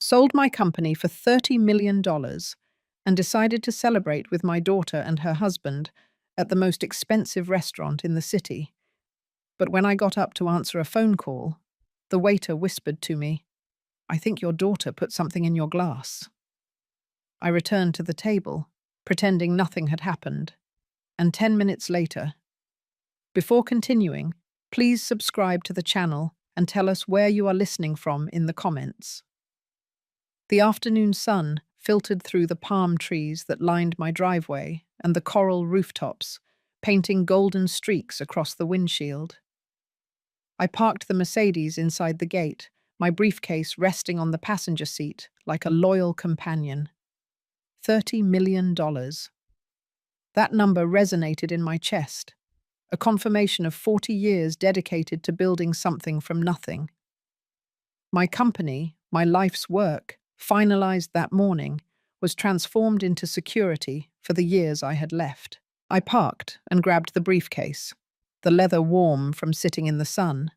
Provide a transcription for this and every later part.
sold my company for $30 million and decided to celebrate with my daughter and her husband at the most expensive restaurant in the city. But when I got up to answer a phone call, the waiter whispered to me, "I think your daughter put something in your glass." I returned to the table, pretending nothing had happened, and 10 minutes later, before continuing, please subscribe to the channel and tell us where you are listening from in the comments. The afternoon sun filtered through the palm trees that lined my driveway and the coral rooftops, painting golden streaks across the windshield. I parked the Mercedes inside the gate, my briefcase resting on the passenger seat like a loyal companion. $30 million. That number resonated in my chest, a confirmation of 40 years dedicated to building something from nothing. My company, my life's work, finalized that morning, was transformed into security for the years I had left. I parked and grabbed the briefcase, the leather warm from sitting in the sun.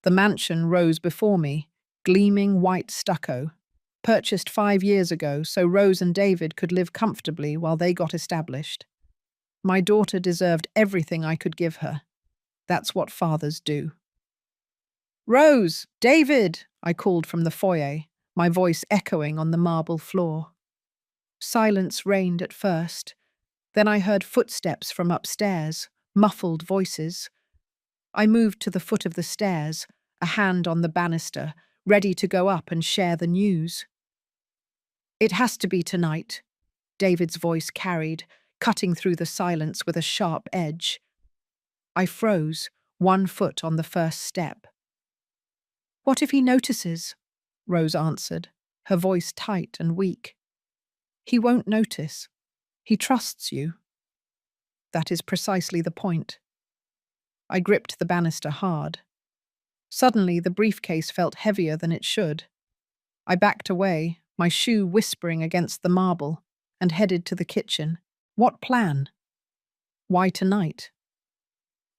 The mansion rose before me, gleaming white stucco, purchased 5 years ago so Rose and David could live comfortably while they got established. My daughter deserved everything I could give her. That's what fathers do. "Rose! David!" I called from the foyer, my voice echoing on the marble floor. Silence reigned at first. Then I heard footsteps from upstairs, muffled voices. I moved to the foot of the stairs, a hand on the banister, ready to go up and share the news. "It has to be tonight," David's voice carried, cutting through the silence with a sharp edge. I froze, one foot on the first step. "What if he notices?" Rose answered, her voice tight and weak. "He won't notice. He trusts you." That is precisely the point. I gripped the banister hard. Suddenly, the briefcase felt heavier than it should. I backed away, my shoe whispering against the marble, and headed to the kitchen. What plan? Why tonight?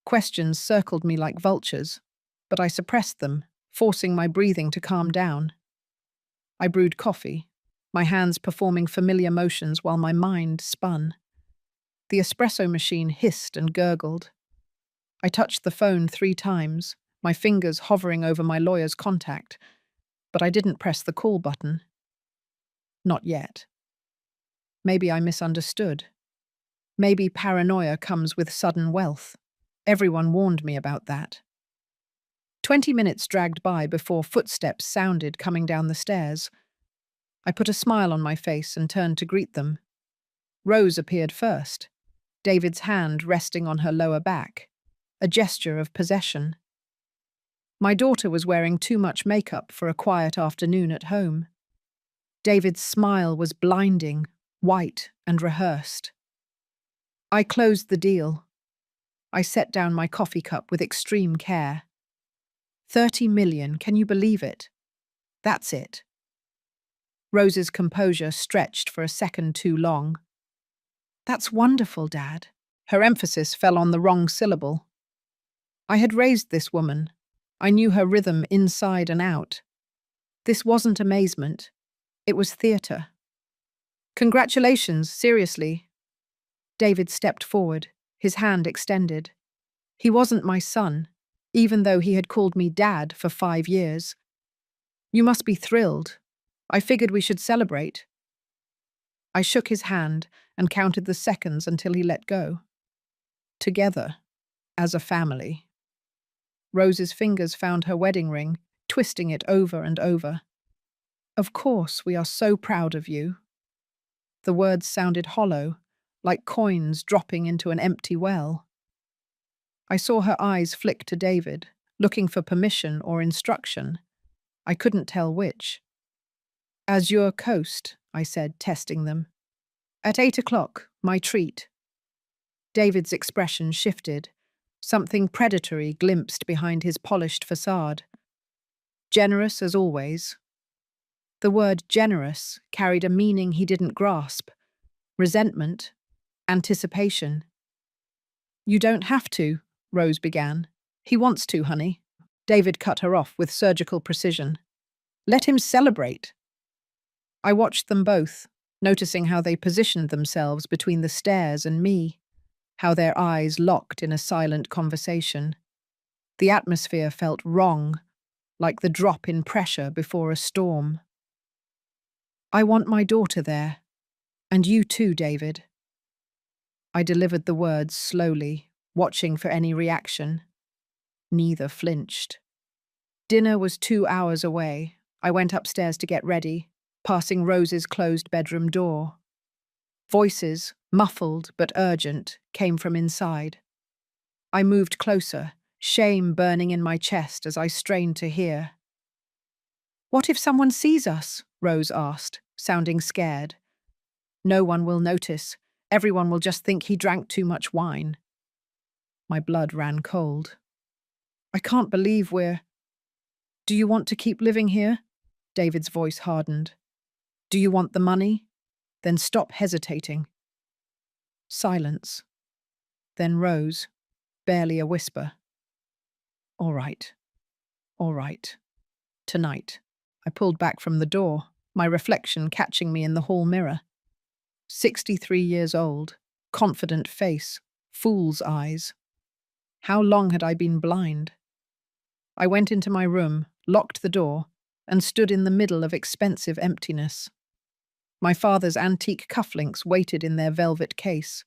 Questions circled me like vultures, but I suppressed them, forcing my breathing to calm down. I brewed coffee, my hands performing familiar motions while my mind spun. The espresso machine hissed and gurgled. I touched the phone 3 times, my fingers hovering over my lawyer's contact, but I didn't press the call button. Not yet. Maybe I misunderstood. Maybe paranoia comes with sudden wealth. Everyone warned me about that. 20 minutes dragged by before footsteps sounded coming down the stairs. I put a smile on my face and turned to greet them. Rose appeared first, David's hand resting on her lower back, a gesture of possession. My daughter was wearing too much makeup for a quiet afternoon at home. David's smile was blinding, white and rehearsed. I closed the deal. I set down my coffee cup with extreme care. 30 million, can you believe it? That's it. Rose's composure stretched for a second too long. That's wonderful, Dad. Her emphasis fell on the wrong syllable. I had raised this woman. I knew her rhythm inside and out. This wasn't amazement. It was theatre. Congratulations, seriously. David stepped forward, his hand extended. He wasn't my son, even though he had called me Dad for 5 years. You must be thrilled. I figured we should celebrate. I shook his hand and counted the seconds until he let go. Together, as a family. Rose's fingers found her wedding ring, twisting it over and over. Of course, we are so proud of you. The words sounded hollow, like coins dropping into an empty well. I saw her eyes flick to David, looking for permission or instruction. I couldn't tell which. "Azure Coast," I said, testing them. "At 8 o'clock, my treat." David's expression shifted. Something predatory glimpsed behind his polished facade. Generous as always. The word generous carried a meaning he didn't grasp. Resentment. Anticipation. "You don't have to," Rose began. "He wants to, honey." David cut her off with surgical precision. "Let him celebrate. I watched them both, noticing how they positioned themselves between the stairs and me, how their eyes locked in a silent conversation. The atmosphere felt wrong, like the drop in pressure before a storm. "I want my daughter there. And you too, David." I delivered the words slowly, watching for any reaction. Neither flinched. Dinner was 2 hours away. I went upstairs to get ready, passing Rose's closed bedroom door. Voices, muffled but urgent, came from inside. I moved closer, shame burning in my chest as I strained to hear. "What if someone sees us?" Rose asked, sounding scared. "No one will notice. Everyone will just think he drank too much wine." My blood ran cold. "I can't believe we're—" "Do you want to keep living here?" David's voice hardened. "Do you want the money? Then stop hesitating." Silence. Then Rose, barely a whisper. "All right. All right. Tonight." I pulled back from the door, my reflection catching me in the hall mirror. 63 years old, confident face, fool's eyes. How long had I been blind? I went into my room, locked the door, and stood in the middle of expensive emptiness. My father's antique cufflinks waited in their velvet case.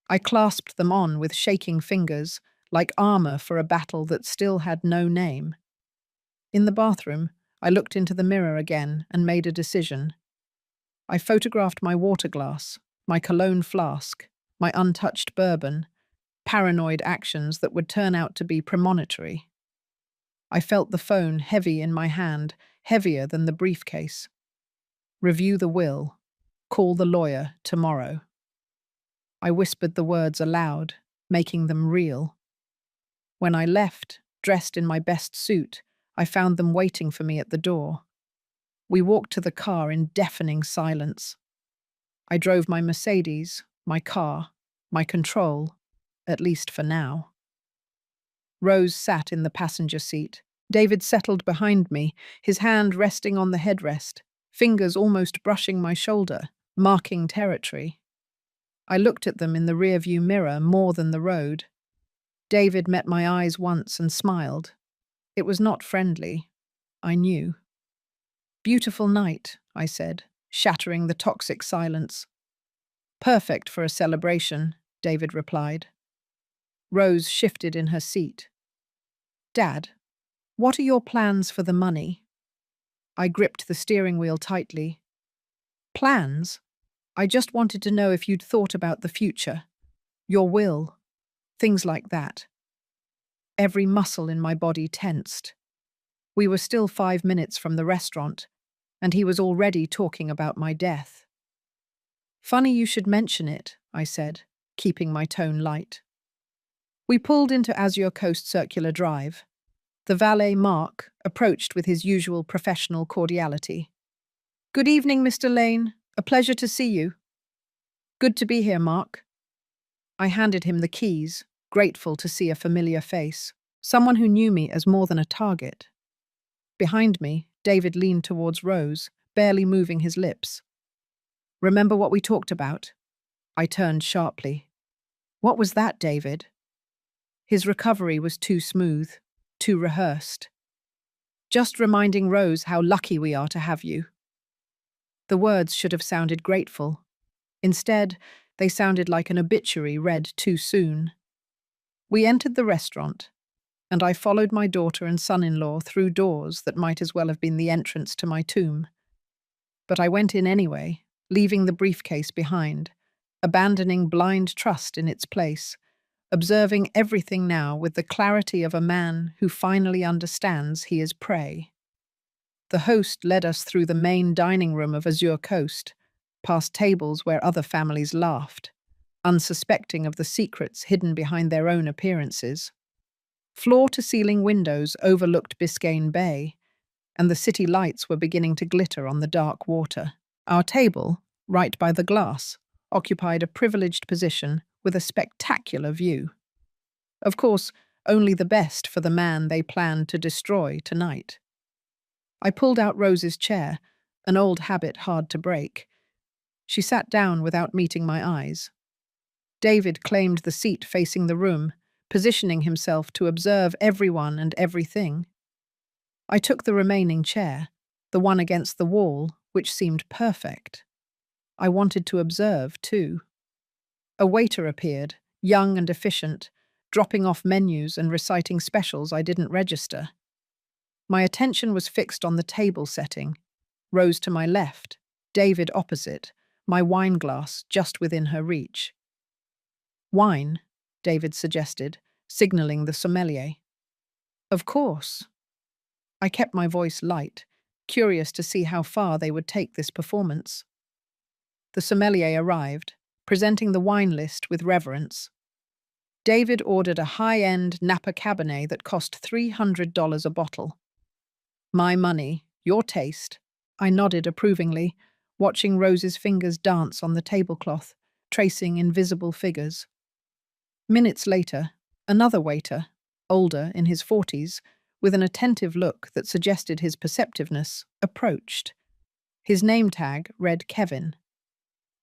I clasped them on with shaking fingers, like armor for a battle that still had no name. In the bathroom, I looked into the mirror again and made a decision. I photographed my water glass, my cologne flask, my untouched bourbon, paranoid actions that would turn out to be premonitory. I felt the phone heavy in my hand, heavier than the briefcase. Review the will. Call the lawyer tomorrow. I whispered the words aloud, making them real. When I left, dressed in my best suit, I found them waiting for me at the door. We walked to the car in deafening silence. I drove my Mercedes, my car, my control, at least for now. Rose sat in the passenger seat. David settled behind me, his hand resting on the headrest, fingers almost brushing my shoulder, marking territory. I looked at them in the rearview mirror more than the road. David met my eyes once and smiled. It was not friendly. I knew. "Beautiful night," I said, shattering the toxic silence. "Perfect for a celebration," David replied. Rose shifted in her seat. "Dad, what are your plans for the money?" I gripped the steering wheel tightly. "Plans? I just wanted to know if you'd thought about the future. Your will. Things like that." Every muscle in my body tensed. We were still 5 minutes from the restaurant, and he was already talking about my death. "Funny you should mention it," I said, keeping my tone light. We pulled into Azure Coast Circular Drive. The valet, Mark, approached with his usual professional cordiality. "Good evening, Mr. Lane. A pleasure to see you." "Good to be here, Mark." I handed him the keys, grateful to see a familiar face, someone who knew me as more than a target. Behind me, David leaned towards Rose, barely moving his lips. "Remember what we talked about?" I turned sharply. "What was that, David?" His recovery was too smooth, too rehearsed. "Just reminding Rose how lucky we are to have you." The words should have sounded grateful. Instead, they sounded like an obituary read too soon. We entered the restaurant, and I followed my daughter and son-in-law through doors that might as well have been the entrance to my tomb. But I went in anyway, leaving the briefcase behind, abandoning blind trust in its place, observing everything now with the clarity of a man who finally understands he is prey. The host led us through the main dining room of Azure Coast, past tables where other families laughed, unsuspecting of the secrets hidden behind their own appearances. Floor-to-ceiling windows overlooked Biscayne Bay, and the city lights were beginning to glitter on the dark water. Our table, right by the glass, occupied a privileged position with a spectacular view. Of course, only the best for the man they planned to destroy tonight. I pulled out Rose's chair, an old habit hard to break. She sat down without meeting my eyes. David claimed the seat facing the room, positioning himself to observe everyone and everything. I took the remaining chair, the one against the wall, which seemed perfect. I wanted to observe, too. A waiter appeared, young and efficient, dropping off menus and reciting specials I didn't register. My attention was fixed on the table setting. Rose to my left, David opposite, my wine glass just within her reach. Wine, David suggested, signaling the sommelier. Of course. I kept my voice light, curious to see how far they would take this performance. The sommelier arrived, presenting the wine list with reverence. David ordered a high-end Napa Cabernet that cost $300 a bottle. My money, your taste. I nodded approvingly, watching Rose's fingers dance on the tablecloth, tracing invisible figures. Minutes later, another waiter, older in his 40s, with an attentive look that suggested his perceptiveness, approached. His name tag read Kevin.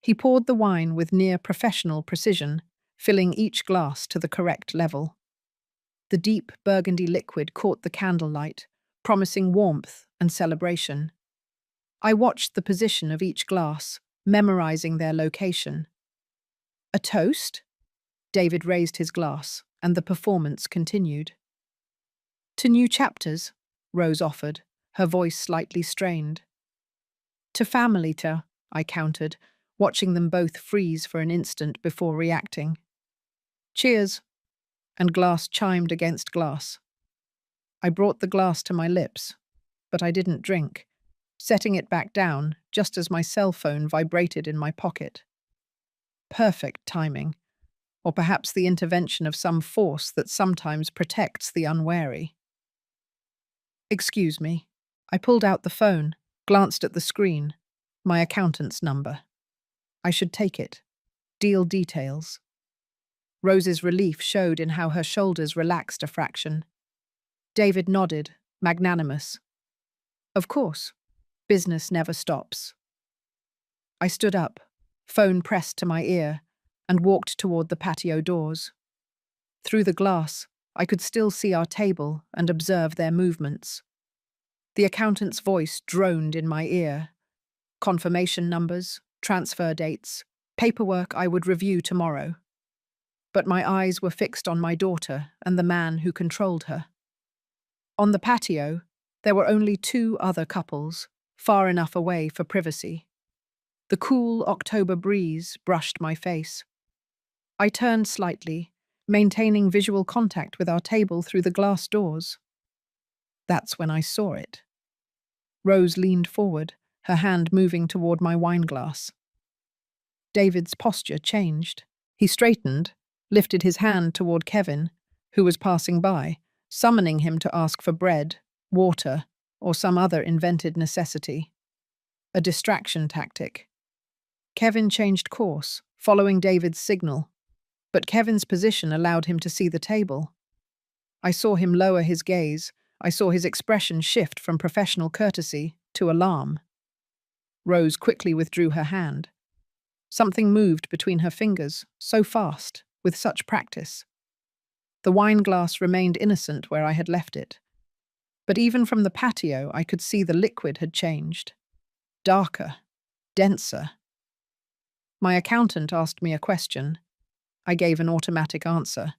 He poured the wine with near-professional precision, filling each glass to the correct level. The deep burgundy liquid caught the candlelight, promising warmth and celebration. I watched the position of each glass, memorizing their location. A toast? David raised his glass, and the performance continued. To new chapters, Rose offered, her voice slightly strained. To family, I countered, watching them both freeze for an instant before reacting. Cheers, and glass chimed against glass. I brought the glass to my lips, but I didn't drink, setting it back down just as my cell phone vibrated in my pocket. Perfect timing, or perhaps the intervention of some force that sometimes protects the unwary. Excuse me. I pulled out the phone, glanced at the screen. My accountant's number. I should take it. Deal details. Rose's relief showed in how her shoulders relaxed a fraction. David nodded, magnanimous. Of course. Business never stops. I stood up, phone pressed to my ear, and walked toward the patio doors. Through the glass, I could still see our table and observe their movements. The accountant's voice droned in my ear. Confirmation numbers, transfer dates, paperwork I would review tomorrow. But my eyes were fixed on my daughter and the man who controlled her. On the patio, there were only two other couples, far enough away for privacy. The cool October breeze brushed my face. I turned slightly, maintaining visual contact with our table through the glass doors. That's when I saw it. Rose leaned forward, her hand moving toward my wine glass. David's posture changed. He straightened, lifted his hand toward Kevin, who was passing by, summoning him to ask for bread, water, or some other invented necessity. A distraction tactic. Kevin changed course, following David's signal, but Kevin's position allowed him to see the table. I saw him lower his gaze. I saw his expression shift from professional courtesy to alarm. Rose quickly withdrew her hand. Something moved between her fingers, so fast, with such practice. The wine glass remained innocent where I had left it. But even from the patio, I could see the liquid had changed. Darker, denser. My accountant asked me a question. I gave an automatic answer.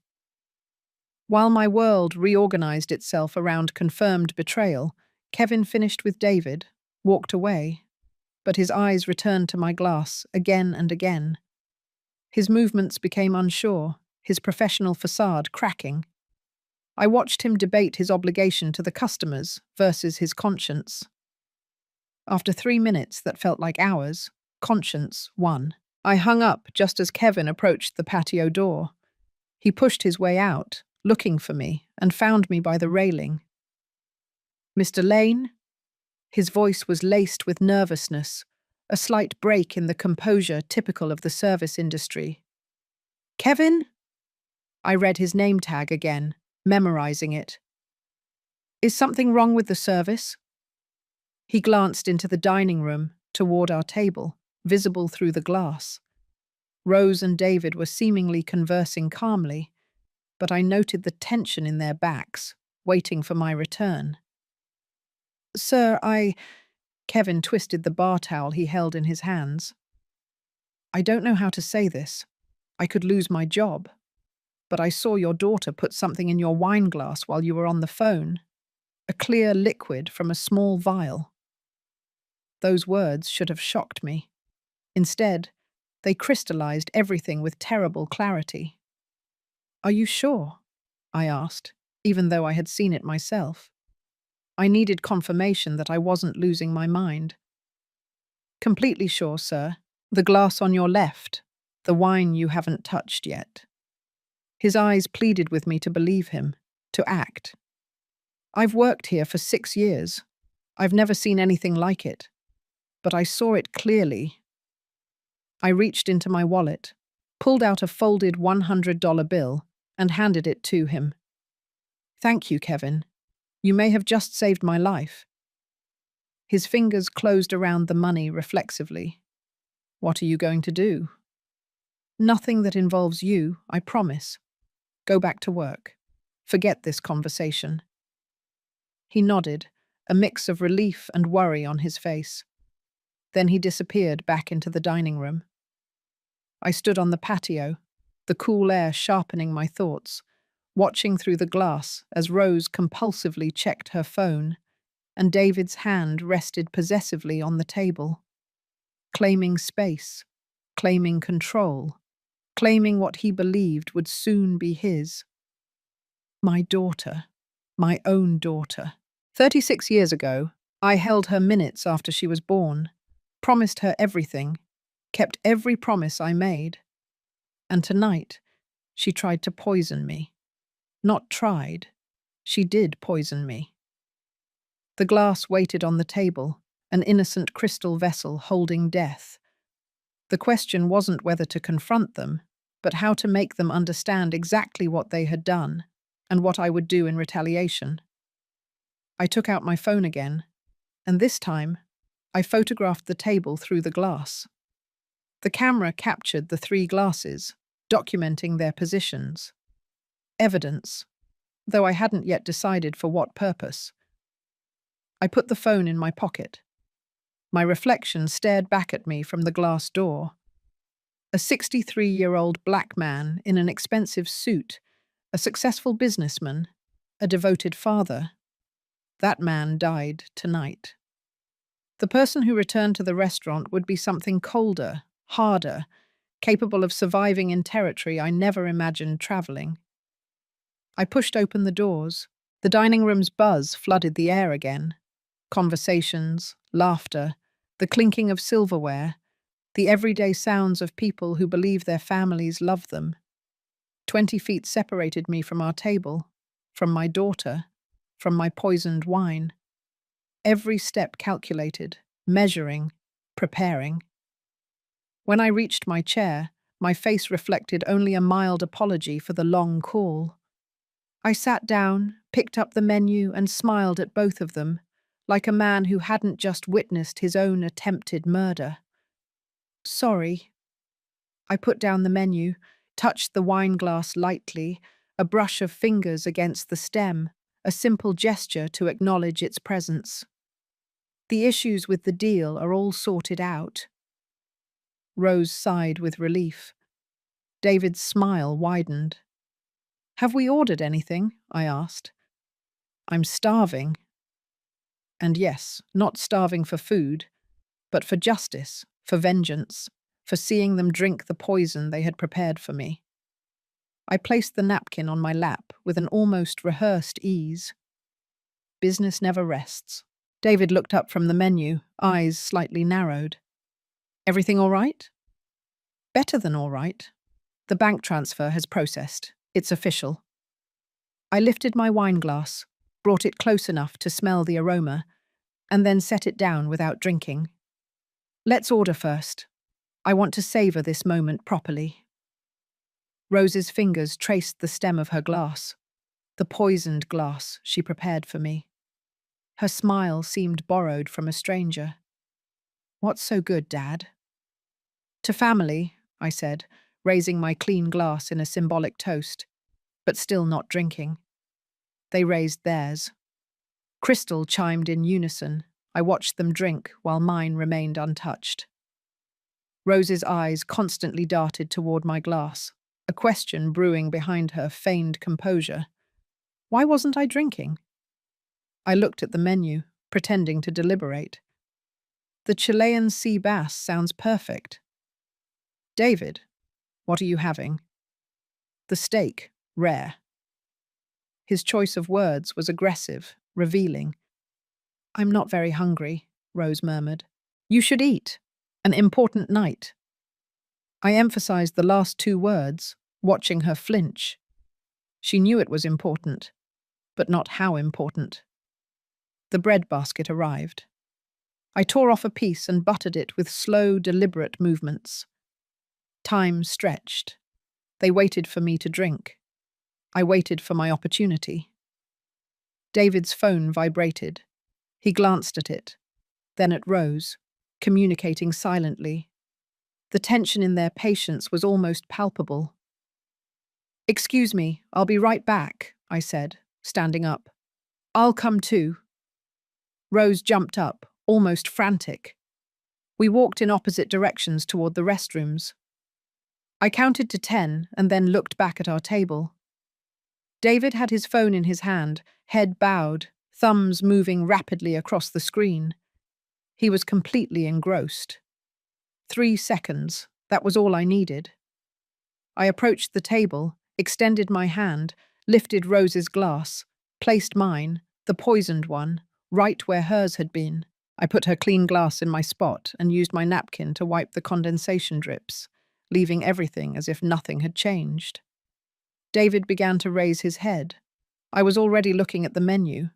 While my world reorganized itself around confirmed betrayal, Kevin finished with David, walked away, but his eyes returned to my glass again and again. His movements became unsure, his professional facade cracking. I watched him debate his obligation to the customers versus his conscience. After 3 minutes that felt like hours, conscience won. I hung up just as Kevin approached the patio door. He pushed his way out, looking for me, and found me by the railing. Mr. Lane? His voice was laced with nervousness, a slight break in the composure typical of the service industry. Kevin? I read his name tag again, memorizing it. Is something wrong with the service? He glanced into the dining room, toward our table, visible through the glass. Rose and David were seemingly conversing calmly, but I noted the tension in their backs, waiting for my return. "Sir, Kevin twisted the bar towel he held in his hands. "I don't know how to say this. I could lose my job. But I saw your daughter put something in your wine glass while you were on the phone. A clear liquid from a small vial." Those words should have shocked me. Instead, they crystallized everything with terrible clarity. "Are you sure?" I asked, even though I had seen it myself. I needed confirmation that I wasn't losing my mind. "Completely sure, sir. The glass on your left. The wine you haven't touched yet." His eyes pleaded with me to believe him, to act. "I've worked here for 6 years. I've never seen anything like it. But I saw it clearly." I reached into my wallet, pulled out a folded $100 bill, and handed it to him. "Thank you, Kevin. You may have just saved my life." His fingers closed around the money reflexively. "What are you going to do?" "Nothing that involves you, I promise. Go back to work. Forget this conversation." He nodded, a mix of relief and worry on his face. Then he disappeared back into the dining room. I stood on the patio, the cool air sharpening my thoughts, watching through the glass as Rose compulsively checked her phone, and David's hand rested possessively on the table, claiming space, claiming control, claiming what he believed would soon be his. My daughter, my own daughter. 36 years ago, I held her minutes after she was born, promised her everything, kept every promise I made. And tonight, she tried to poison me. Not tried. She did poison me. The glass waited on the table, an innocent crystal vessel holding death. The question wasn't whether to confront them, but how to make them understand exactly what they had done and what I would do in retaliation. I took out my phone again, and this time, I photographed the table through the glass. The camera captured the 3 glasses, documenting their positions. Evidence, though I hadn't yet decided for what purpose. I put the phone in my pocket. My reflection stared back at me from the glass door. A 63-year-old black man in an expensive suit, a successful businessman, a devoted father. That man died tonight. The person who returned to the restaurant would be something colder, harder, capable of surviving in territory I never imagined traveling. I pushed open the doors. The dining room's buzz flooded the air again. Conversations, laughter, the clinking of silverware, the everyday sounds of people who believe their families love them. 20 feet separated me from our table, from my daughter, from my poisoned wine. Every step calculated, measuring, preparing. When I reached my chair, my face reflected only a mild apology for the long call. I sat down, picked up the menu, and smiled at both of them, like a man who hadn't just witnessed his own attempted murder. "Sorry." I put down the menu, touched the wine glass lightly, a brush of fingers against the stem, a simple gesture to acknowledge its presence. "The issues with the deal are all sorted out." Rose sighed with relief. David's smile widened. "Have we ordered anything?" I asked. "I'm starving." And yes, not starving for food, but for justice, for vengeance, for seeing them drink the poison they had prepared for me. I placed the napkin on my lap with an almost rehearsed ease. Business never rests. David looked up from the menu, eyes slightly narrowed. "Everything all right?" "Better than all right. The bank transfer has processed. It's official." I lifted my wine glass, brought it close enough to smell the aroma, and then set it down without drinking. "Let's order first. I want to savor this moment properly." Rose's fingers traced the stem of her glass, the poisoned glass she prepared for me. Her smile seemed borrowed from a stranger. "What's so good, Dad?" "To family," I said, raising my clean glass in a symbolic toast, but still not drinking. They raised theirs. Crystal chimed in unison. I watched them drink while mine remained untouched. Rose's eyes constantly darted toward my glass, a question brewing behind her feigned composure. Why wasn't I drinking? I looked at the menu, pretending to deliberate. The Chilean sea bass sounds perfect. David, what are you having? The steak, rare. His choice of words was aggressive, revealing. I'm not very hungry, Rose murmured. You should eat. An important night. I emphasized the last two words, watching her flinch. She knew it was important, but not how important. The breadbasket arrived. I tore off a piece and buttered it with slow, deliberate movements. Time stretched. They waited for me to drink. I waited for my opportunity. David's phone vibrated. He glanced at it, then at Rose, communicating silently. The tension in their patience was almost palpable. "Excuse me, I'll be right back," I said, standing up. "I'll come too." Rose jumped up, almost frantic. We walked in opposite directions toward the restrooms. I counted to 10 and then looked back at our table. David had his phone in his hand, head bowed, thumbs moving rapidly across the screen. He was completely engrossed. 3 seconds, that was all I needed. I approached the table, extended my hand, lifted Rose's glass, placed mine, the poisoned one, right where hers had been. I put her clean glass in my spot and used my napkin to wipe the condensation drips, leaving everything as if nothing had changed. David began to raise his head. I was already looking at the menu.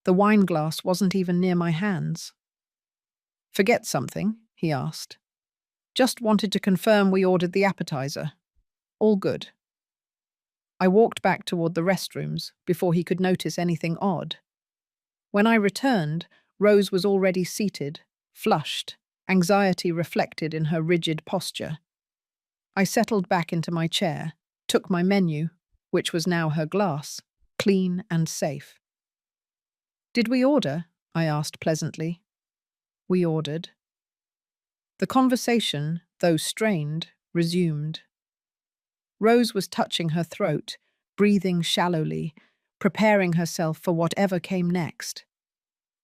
The wine glass wasn't even near my hands. "Forget something?" he asked. "Just wanted to confirm we ordered the appetizer. All good." I walked back toward the restrooms before he could notice anything odd. When I returned, Rose was already seated, flushed, anxiety reflected in her rigid posture. I settled back into my chair, took my menu, which was now her glass, clean and safe. "Did we order?" I asked pleasantly. We ordered. The conversation, though strained, resumed. Rose was touching her throat, breathing shallowly, preparing herself for whatever came next.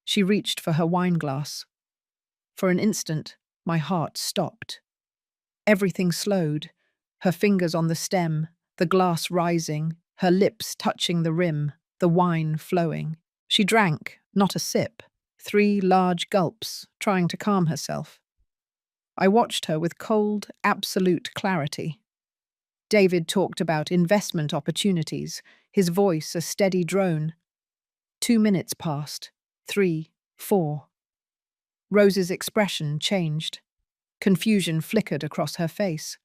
She reached for her wineglass. For an instant, my heart stopped. Everything slowed, her fingers on the stem, the glass rising, her lips touching the rim, the wine flowing. She drank, not a sip, 3 large gulps, trying to calm herself. I watched her with cold, absolute clarity. David talked about investment opportunities, his voice a steady drone. 2 minutes passed, 3, 4. Rose's expression changed. Confusion flickered across her face.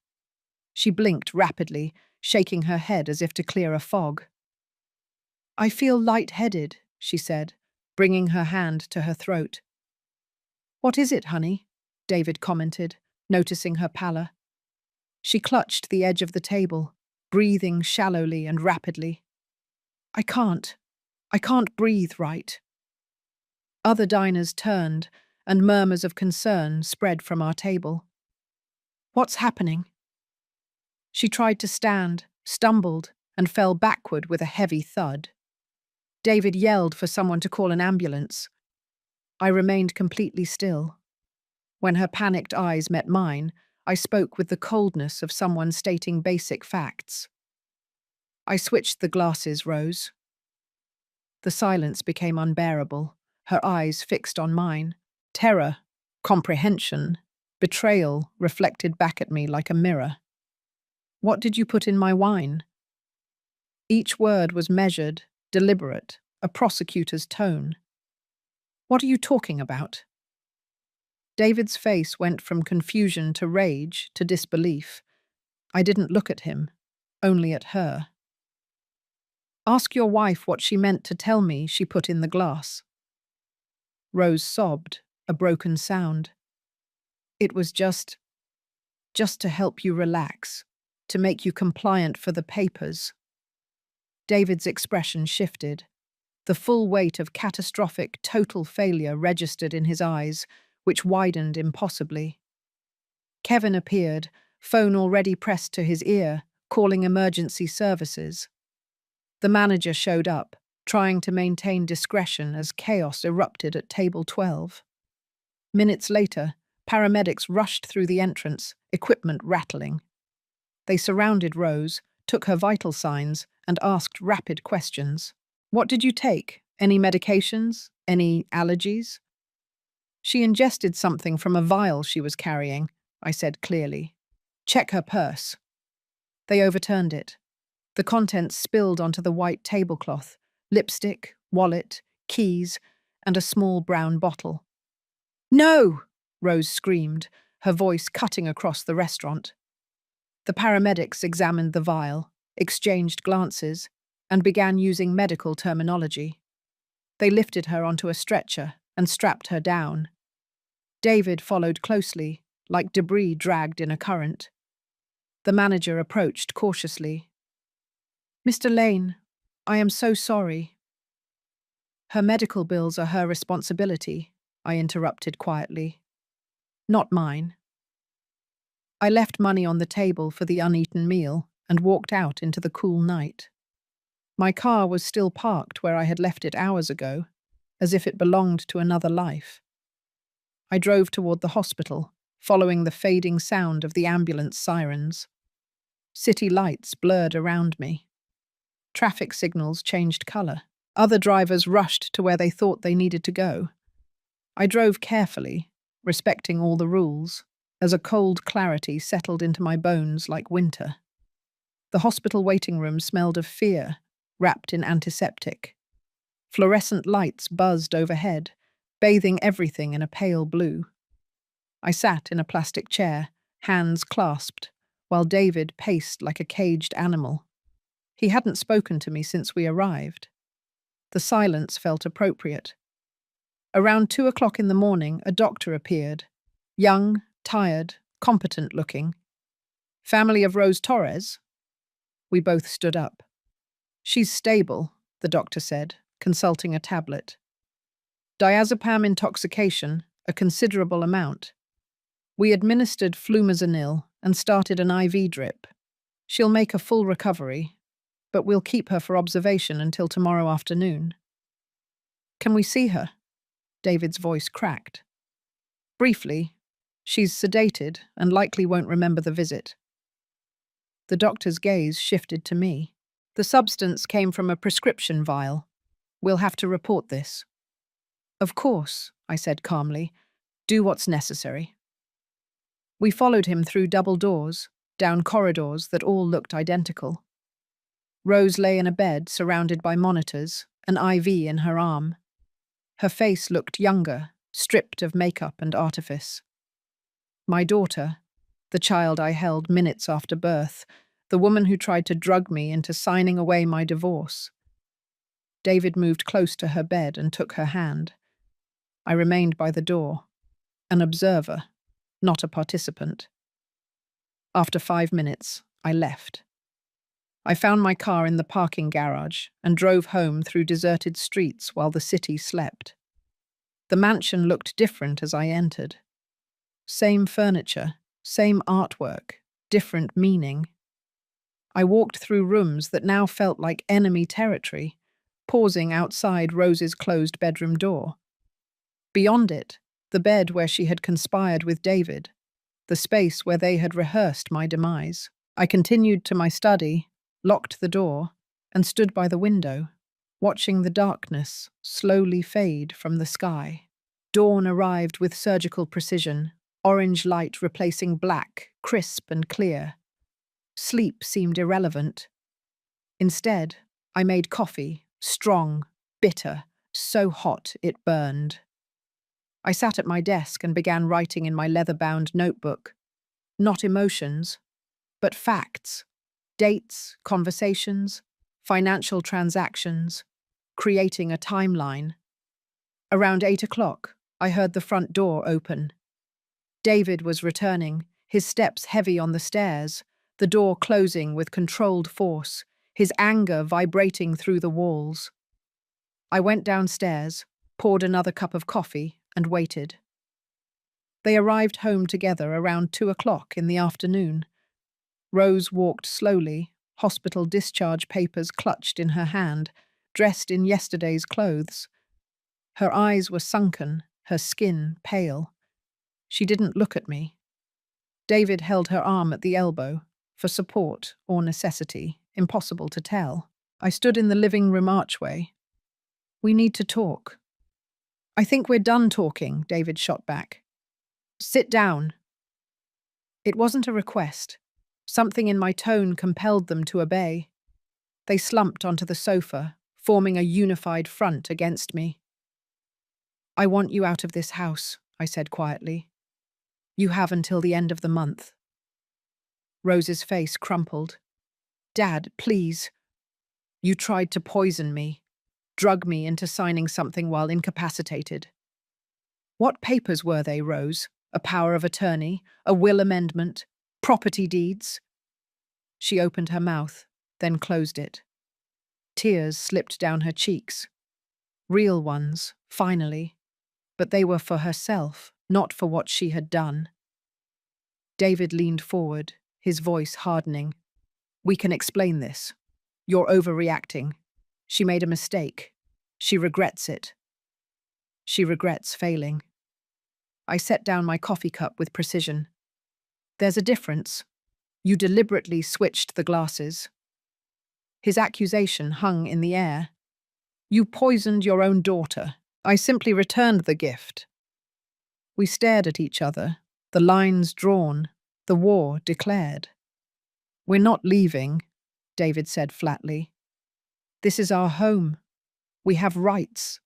She blinked rapidly, shaking her head as if to clear a fog. "I feel light-headed," she said, bringing her hand to her throat. "What is it, honey?" David commented, noticing her pallor. She clutched the edge of the table, breathing shallowly and rapidly. I can't breathe right." Other diners turned, and murmurs of concern spread from our table. "What's happening?" She tried to stand, stumbled, and fell backward with a heavy thud. David yelled for someone to call an ambulance. I remained completely still. When her panicked eyes met mine, I spoke with the coldness of someone stating basic facts. "I switched the glasses, Rose." The silence became unbearable, her eyes fixed on mine. Terror, comprehension, betrayal reflected back at me like a mirror. "What did you put in my wine?" Each word was measured, deliberate, a prosecutor's tone. "What are you talking about?" David's face went from confusion to rage to disbelief. I didn't look at him, only at her. "Ask your wife what she meant to tell me she put in the glass." Rose sobbed, a broken sound. It was just to help you relax, to make you compliant for the papers. David's expression shifted. The full weight of catastrophic, total failure registered in his eyes, which widened impossibly. Kevin appeared, phone already pressed to his ear, calling emergency services. The manager showed up, trying to maintain discretion as chaos erupted at table 12. Minutes later, paramedics rushed through the entrance, equipment rattling. They surrounded Rose, took her vital signs, and asked rapid questions. What did you take? Any medications? Any allergies? She ingested something from a vial she was carrying, I said clearly. Check her purse. They overturned it. The contents spilled onto the white tablecloth: lipstick, wallet, keys, and a small brown bottle. No! Rose screamed, her voice cutting across the restaurant. The paramedics examined the vial, exchanged glances, and began using medical terminology. They lifted her onto a stretcher and strapped her down. David followed closely, like debris dragged in a current. The manager approached cautiously. Mr. Lane, I am so sorry. Her medical bills are her responsibility, I interrupted quietly. Not mine. I left money on the table for the uneaten meal and walked out into the cool night. My car was still parked where I had left it hours ago, as if it belonged to another life. I drove toward the hospital, following the fading sound of the ambulance sirens. City lights blurred around me. Traffic signals changed color. Other drivers rushed to where they thought they needed to go. I drove carefully, respecting all the rules, as a cold clarity settled into my bones like winter. The hospital waiting room smelled of fear, wrapped in antiseptic. Fluorescent lights buzzed overhead, bathing everything in a pale blue. I sat in a plastic chair, hands clasped, while David paced like a caged animal. He hadn't spoken to me since we arrived. The silence felt appropriate. Around 2 o'clock in the morning, a doctor appeared. Young, tired, competent looking. Family of Rose Torres? We both stood up. She's stable, the doctor said, consulting a tablet. Diazepam intoxication, a considerable amount. We administered flumazenil and started an IV drip. She'll make a full recovery, but we'll keep her for observation until tomorrow afternoon. Can we see her? David's voice cracked. Briefly. She's sedated and likely won't remember the visit. The doctor's gaze shifted to me. The substance came from a prescription vial. We'll have to report this. Of course, I said calmly. Do what's necessary. We followed him through double doors, down corridors that all looked identical. Rose lay in a bed surrounded by monitors, an IV in her arm. Her face looked younger, stripped of makeup and artifice. My daughter, the child I held minutes after birth, the woman who tried to drug me into signing away my divorce. David moved close to her bed and took her hand. I remained by the door, an observer, not a participant. After 5 minutes, I left. I found my car in the parking garage and drove home through deserted streets while the city slept. The mansion looked different as I entered. Same furniture, same artwork, different meaning. I walked through rooms that now felt like enemy territory, pausing outside Rose's closed bedroom door. Beyond it, the bed where she had conspired with David, the space where they had rehearsed my demise. I continued to my study, locked the door, and stood by the window, watching the darkness slowly fade from the sky. Dawn arrived with surgical precision, orange light replacing black, crisp and clear. Sleep seemed irrelevant. Instead, I made coffee, strong, bitter, so hot it burned. I sat at my desk and began writing in my leather-bound notebook. Not emotions, but facts. Dates, conversations, financial transactions, creating a timeline. Around 8 o'clock, I heard the front door open. David was returning, his steps heavy on the stairs, the door closing with controlled force, his anger vibrating through the walls. I went downstairs, poured another cup of coffee, and waited. They arrived home together around 2 o'clock in the afternoon. Rose walked slowly, hospital discharge papers clutched in her hand, dressed in yesterday's clothes. Her eyes were sunken, her skin pale. She didn't look at me. David held her arm at the elbow, for support or necessity, impossible to tell. I stood in the living room archway. "We need to talk." "I think we're done talking," David shot back. "Sit down." It wasn't a request. Something in my tone compelled them to obey. They slumped onto the sofa, forming a unified front against me. "I want you out of this house," I said quietly. "You have until the end of the month." Rose's face crumpled. "Dad, please. You tried to poison me, drug me into signing something while incapacitated." "What papers were they, Rose? A power of attorney? A will amendment? Property deeds?" She opened her mouth, then closed it. Tears slipped down her cheeks. Real ones, finally. But they were for herself, not for what she had done. David leaned forward, his voice hardening. "We can explain this. You're overreacting. She made a mistake. She regrets it. She regrets failing." I set down my coffee cup with precision. "There's a difference. You deliberately switched the glasses." His accusation hung in the air. "You poisoned your own daughter. I simply returned the gift." We stared at each other, the lines drawn, the war declared. "We're not leaving," David said flatly. "This is our home. We have rights."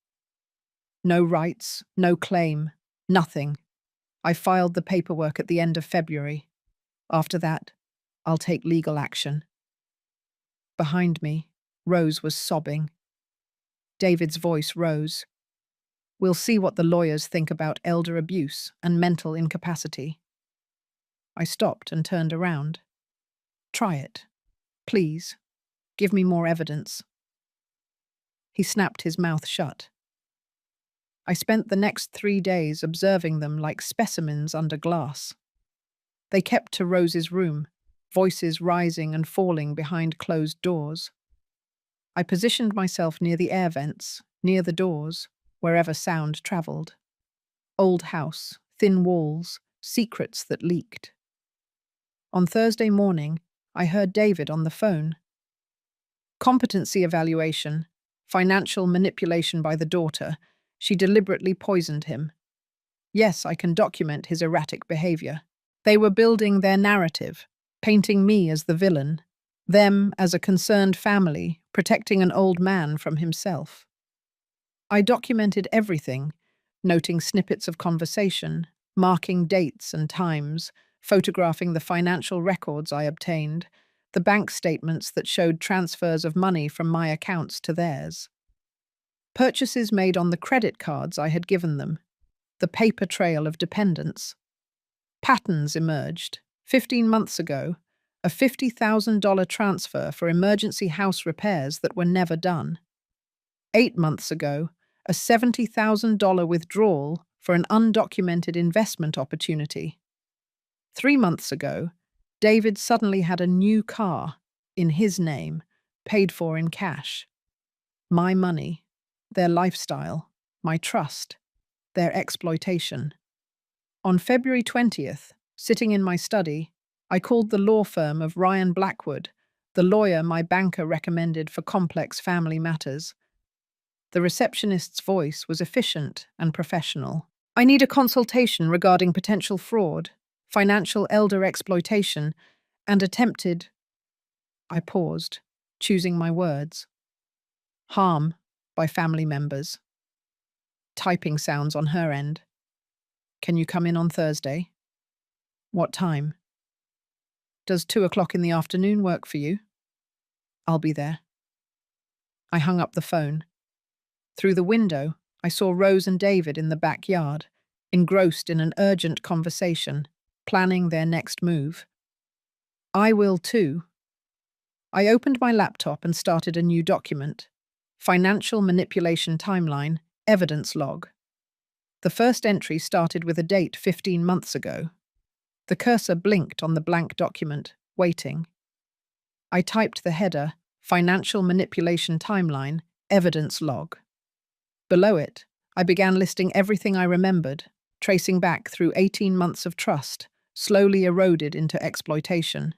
"No rights, no claim, nothing. I filed the paperwork at the end of February. After that, I'll take legal action." Behind me, Rose was sobbing. David's voice rose. "We'll see what the lawyers think about elder abuse and mental incapacity." I stopped and turned around. "Try it. Please. Give me more evidence." He snapped his mouth shut. I spent the next 3 days observing them like specimens under glass. They kept to Rose's room, voices rising and falling behind closed doors. I positioned myself near the air vents, near the doors, wherever sound travelled. Old house, thin walls, secrets that leaked. On Thursday morning, I heard David on the phone. "Competency evaluation, financial manipulation by the daughter. She deliberately poisoned him. Yes, I can document his erratic behavior." They were building their narrative, painting me as the villain, them as a concerned family, protecting an old man from himself. I documented everything, noting snippets of conversation, marking dates and times, photographing the financial records I obtained, the bank statements that showed transfers of money from my accounts to theirs. Purchases made on the credit cards I had given them, the paper trail of dependence. Patterns emerged. 15 months ago, a $50,000 transfer for emergency house repairs that were never done. 8 months ago, a $70,000 withdrawal for an undocumented investment opportunity. 3 months ago, David suddenly had a new car, in his name, paid for in cash. My money, their lifestyle, my trust, their exploitation. On February 20th, sitting in my study, I called the law firm of Ryan Blackwood, the lawyer my banker recommended for complex family matters. The receptionist's voice was efficient and professional. "I need a consultation regarding potential fraud, financial elder exploitation, and attempted—" I paused, choosing my words. "Harm by family members." Typing sounds on her end. "Can you come in on Thursday?" "What time?" "Does 2 o'clock in the afternoon work for you?" "I'll be there." I hung up the phone. Through the window, I saw Rose and David in the backyard, engrossed in an urgent conversation, planning their next move. I will too. I opened my laptop and started a new document. Financial manipulation timeline, evidence log. The first entry started with a date 15 months ago. The cursor blinked on the blank document, waiting. I typed the header, Financial Manipulation Timeline, Evidence Log. Below it, I began listing everything I remembered, tracing back through 18 months of trust, slowly eroded into exploitation.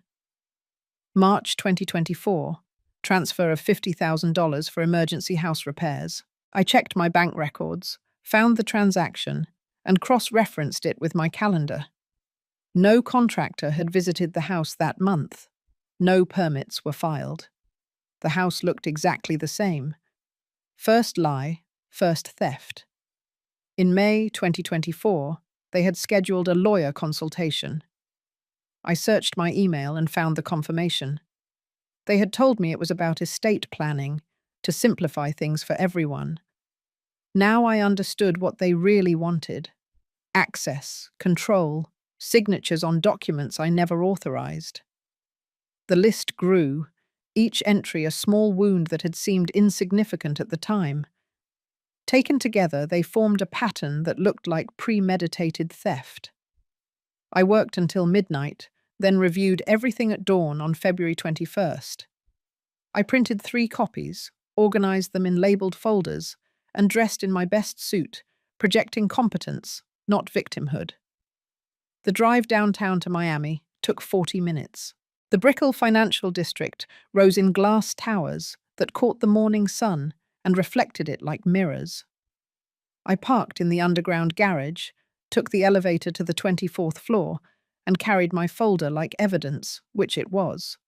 March 2024, transfer of $50,000 for emergency house repairs. I checked my bank records, found the transaction, and cross-referenced it with my calendar. No contractor had visited the house that month. No permits were filed. The house looked exactly the same. First lie, first theft. In May 2024, they had scheduled a lawyer consultation. I searched my email and found the confirmation. They had told me it was about estate planning, to simplify things for everyone. Now I understood what they really wanted: access, control, signatures on documents I never authorized. The list grew, each entry a small wound that had seemed insignificant at the time. Taken together, they formed a pattern that looked like premeditated theft. I worked until midnight, then reviewed everything at dawn on February 21st. I printed 3 copies, organized them in labeled folders, and dressed in my best suit, projecting competence, not victimhood. The drive downtown to Miami took 40 minutes. The Brickell Financial District rose in glass towers that caught the morning sun and reflected it like mirrors. I parked in the underground garage, took the elevator to the 24th floor, and carried my folder like evidence, which it was.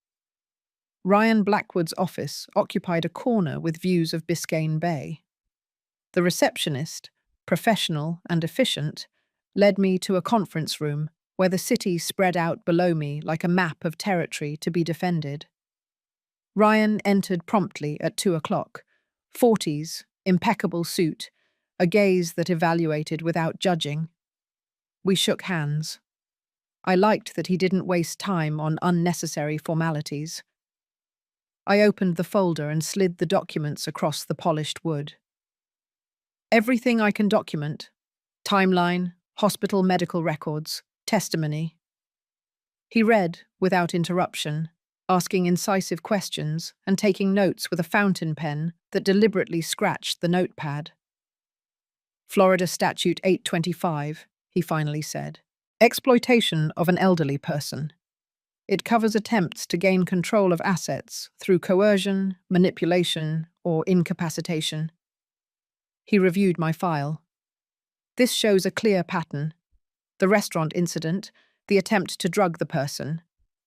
Ryan Blackwood's office occupied a corner with views of Biscayne Bay. The receptionist, professional and efficient, led me to a conference room where the city spread out below me like a map of territory to be defended. Ryan entered promptly at 2 o'clock, 40s, impeccable suit, a gaze that evaluated without judging. We shook hands. I liked that he didn't waste time on unnecessary formalities. I opened the folder and slid the documents across the polished wood. Everything I can document: timeline, hospital medical records, testimony. He read, without interruption, asking incisive questions and taking notes with a fountain pen that deliberately scratched the notepad. Florida Statute 825, he finally said. Exploitation of an elderly person. It covers attempts to gain control of assets through coercion, manipulation, or incapacitation. He reviewed my file. This shows a clear pattern. The restaurant incident, the attempt to drug the person.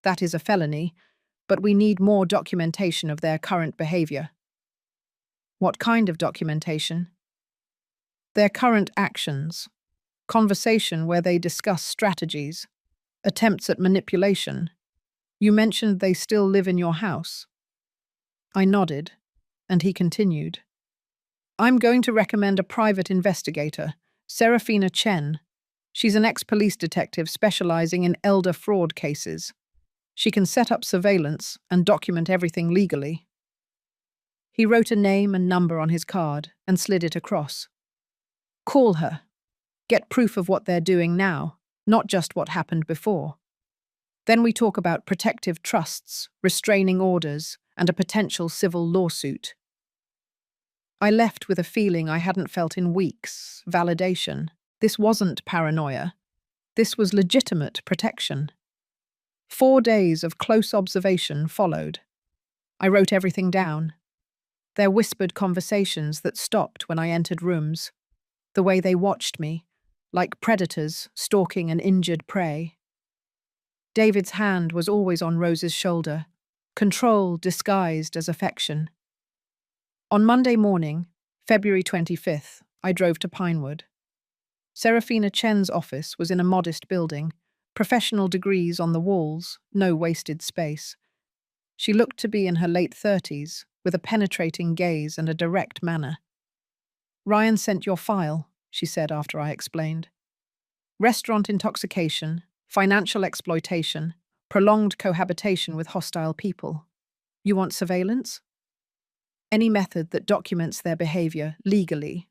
That is a felony, but we need more documentation of their current behavior. What kind of documentation? Their current actions. Conversation where they discuss strategies. Attempts at manipulation. You mentioned they still live in your house. I nodded, and he continued. I'm going to recommend a private investigator, Serafina Chen. She's an ex-police detective specializing in elder fraud cases. She can set up surveillance and document everything legally. He wrote a name and number on his card and slid it across. Call her. Get proof of what they're doing now, not just what happened before. Then we talk about protective trusts, restraining orders, and a potential civil lawsuit. I left with a feeling I hadn't felt in weeks: validation. This wasn't paranoia. This was legitimate protection. 4 days of close observation followed. I wrote everything down. Their whispered conversations that stopped when I entered rooms. The way they watched me, like predators stalking an injured prey. David's hand was always on Rose's shoulder, control disguised as affection. On Monday morning, February 25th, I drove to Pinewood. Serafina Chen's office was in a modest building, professional degrees on the walls, no wasted space. She looked to be in her late 30s, with a penetrating gaze and a direct manner. Ryan sent your file, she said after I explained. Restaurant intoxication, financial exploitation, prolonged cohabitation with hostile people. You want surveillance? Any method that documents their behavior legally.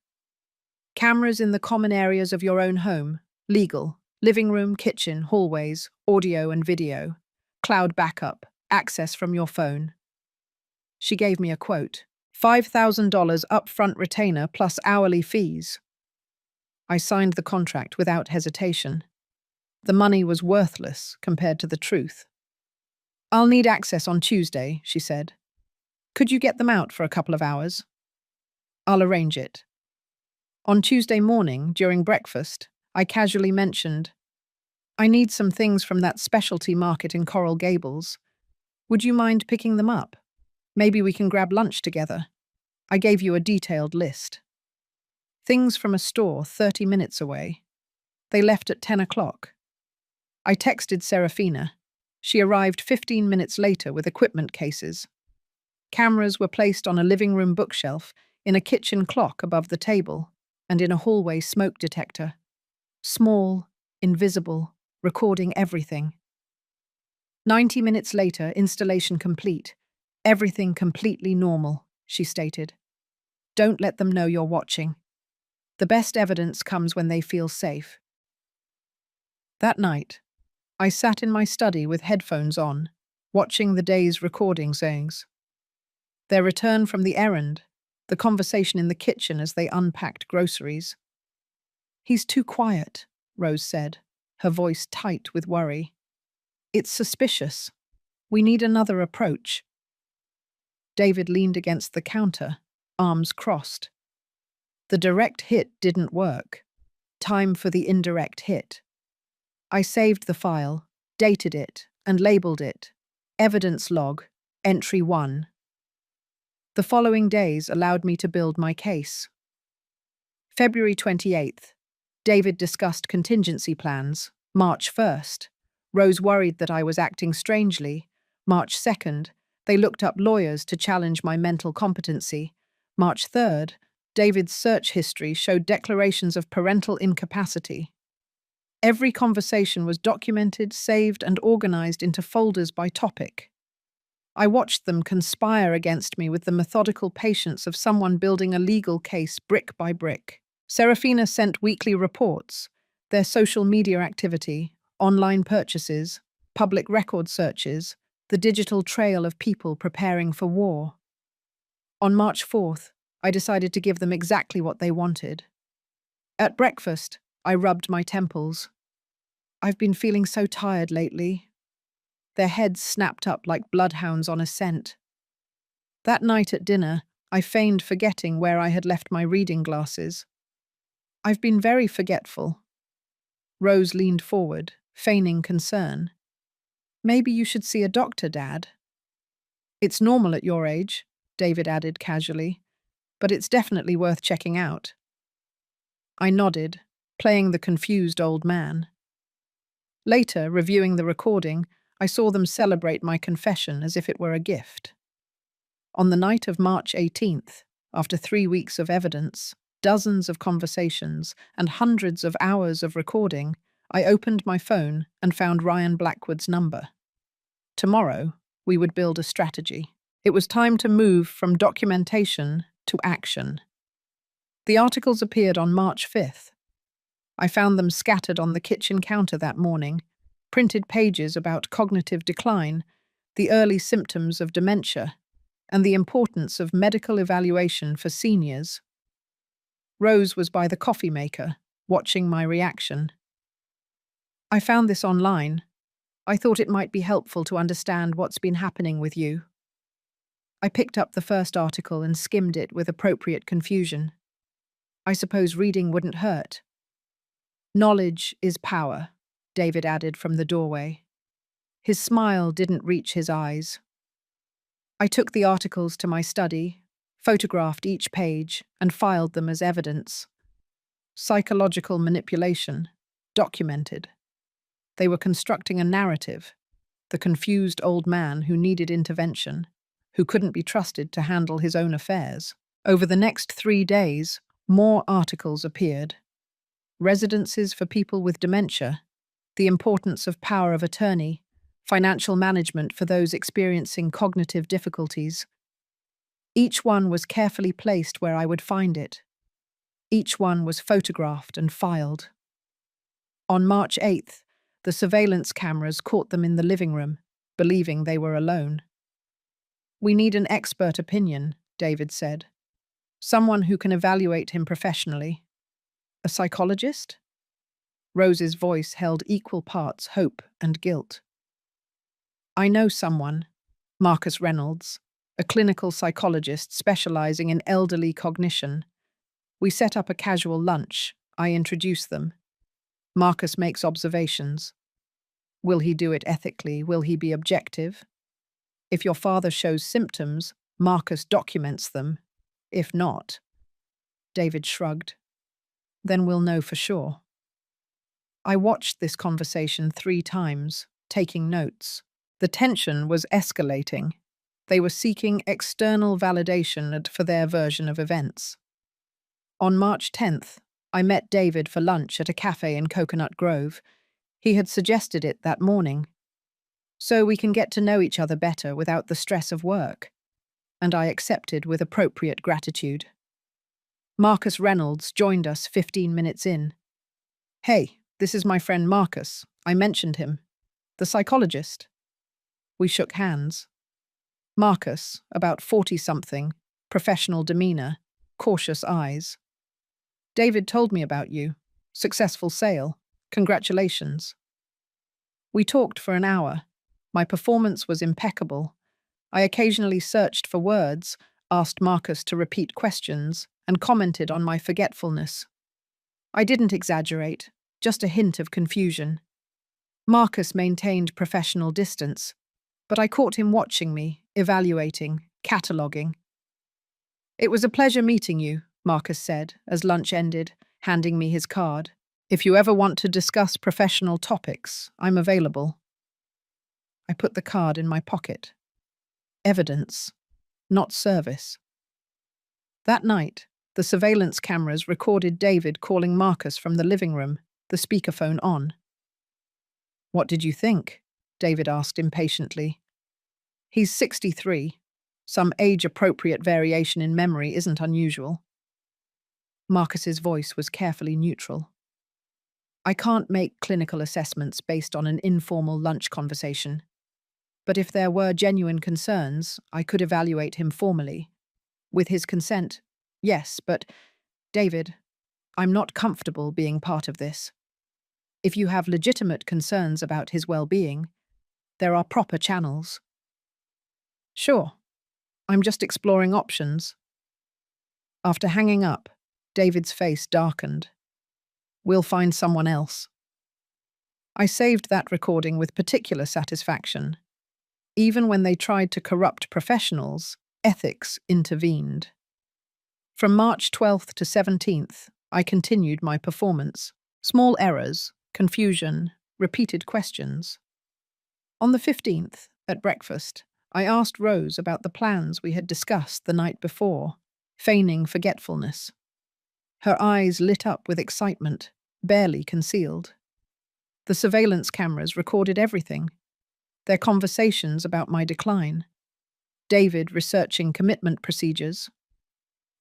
Cameras in the common areas of your own home, legal. Living room, kitchen, hallways, audio and video. Cloud backup, access from your phone. She gave me a quote. $5,000 upfront retainer plus hourly fees. I signed the contract without hesitation. The money was worthless compared to the truth. I'll need access on Tuesday, she said. Could you get them out for a couple of hours? I'll arrange it. On Tuesday morning, during breakfast, I casually mentioned, I need some things from that specialty market in Coral Gables. Would you mind picking them up? Maybe we can grab lunch together. I gave you a detailed list. Things from a store 30 minutes away. They left at 10 o'clock. I texted Serafina. She arrived 15 minutes later with equipment cases. Cameras were placed on a living room bookshelf, in a kitchen clock above the table, and in a hallway smoke detector. Small, invisible, recording everything. 90 minutes later, installation complete. Everything completely normal, she stated. Don't let them know you're watching. The best evidence comes when they feel safe. That night, I sat in my study with headphones on, watching the day's recording sayings. Their return from the errand, the conversation in the kitchen as they unpacked groceries. He's too quiet, Rose said, her voice tight with worry. It's suspicious. We need another approach. David leaned against the counter, arms crossed. The direct hit didn't work. Time for the indirect hit. I saved the file, dated it, and labeled it. Evidence log, entry 1. The following days allowed me to build my case. February 28th. David discussed contingency plans. March 1st. Rose worried that I was acting strangely. March 2nd. They looked up lawyers to challenge my mental competency. March 3rd. David's search history showed declarations of parental incapacity. Every conversation was documented, saved, and organized into folders by topic. I watched them conspire against me with the methodical patience of someone building a legal case brick by brick. Serafina sent weekly reports, their social media activity, online purchases, public record searches, the digital trail of people preparing for war. On March 4th, I decided to give them exactly what they wanted. At breakfast, I rubbed my temples. I've been feeling so tired lately. Their heads snapped up like bloodhounds on a scent. That night at dinner, I feigned forgetting where I had left my reading glasses. I've been very forgetful. Rose leaned forward, feigning concern. Maybe you should see a doctor, Dad. It's normal at your age, David added casually, but it's definitely worth checking out. I nodded, playing the confused old man. Later, reviewing the recording, I saw them celebrate my confession as if it were a gift. On the night of March 18th, after 3 weeks of evidence, dozens of conversations, and hundreds of hours of recording, I opened my phone and found Ryan Blackwood's number. Tomorrow, we would build a strategy. It was time to move from documentation to action. The articles appeared on March 5th. I found them scattered on the kitchen counter that morning, printed pages about cognitive decline, the early symptoms of dementia, and the importance of medical evaluation for seniors. Rose was by the coffee maker, watching my reaction. I found this online. I thought it might be helpful to understand what's been happening with you. I picked up the first article and skimmed it with appropriate confusion. I suppose reading wouldn't hurt. Knowledge is power, David added from the doorway. His smile didn't reach his eyes. I took the articles to my study, photographed each page, and filed them as evidence. Psychological manipulation, documented. They were constructing a narrative, the confused old man who needed intervention, who couldn't be trusted to handle his own affairs. Over the next 3 days, More articles appeared. Residences for people with dementia, the importance of power of attorney, financial management for those experiencing cognitive difficulties. Each one was carefully placed where I would find it. Each one was photographed and filed. On March 8th, the surveillance cameras caught them in the living room, believing they were alone. "We need an expert opinion," David said. "Someone who can evaluate him professionally." "A psychologist?" Rose's voice held equal parts hope and guilt. "I know someone, Marcus Reynolds, a clinical psychologist specializing in elderly cognition. We set up a casual lunch. I introduce them. Marcus makes observations. Will he do it ethically? Will he be objective? If your father shows symptoms, Marcus documents them. If not," David shrugged, "then we'll know for sure." I watched this conversation 3 times, taking notes. The tension was escalating. They were seeking external validation for their version of events. On March 10th, I met David for lunch at a cafe in Coconut Grove. He had suggested it that morning. "So we can get to know each other better without the stress of work." And I accepted with appropriate gratitude. Marcus Reynolds joined us 15 minutes in. "Hey, this is my friend Marcus. I mentioned him. The psychologist." We shook hands. Marcus, about 40-something, professional demeanor, cautious eyes. "David told me about you. Successful sale. Congratulations." We talked for an hour. My performance was impeccable. I occasionally searched for words, asked Marcus to repeat questions, and commented on my forgetfulness. I didn't exaggerate, just a hint of confusion. Marcus maintained professional distance, but I caught him watching me, evaluating, cataloguing. "It was a pleasure meeting you," Marcus said as lunch ended, handing me his card. "If you ever want to discuss professional topics, I'm available." I put the card in my pocket. Evidence, not service. That night, the surveillance cameras recorded David calling Marcus from the living room, the speakerphone on. "What did you think?" David asked impatiently. "He's 63. Some age-appropriate variation in memory isn't unusual." Marcus's voice was carefully neutral. "I can't make clinical assessments based on an informal lunch conversation. But if there were genuine concerns, I could evaluate him formally. With his consent, yes, but, David, I'm not comfortable being part of this. If you have legitimate concerns about his well-being, there are proper channels." "Sure. I'm just exploring options." After hanging up, David's face darkened. "We'll find someone else." I saved that recording with particular satisfaction. Even when they tried to corrupt professionals, ethics intervened. From March 12th to 17th, I continued my performance. Small errors, confusion, repeated questions. On the 15th, at breakfast, I asked Rose about the plans we had discussed the night before, feigning forgetfulness. Her eyes lit up with excitement, barely concealed. The surveillance cameras recorded everything. Their conversations about my decline. David researching commitment procedures.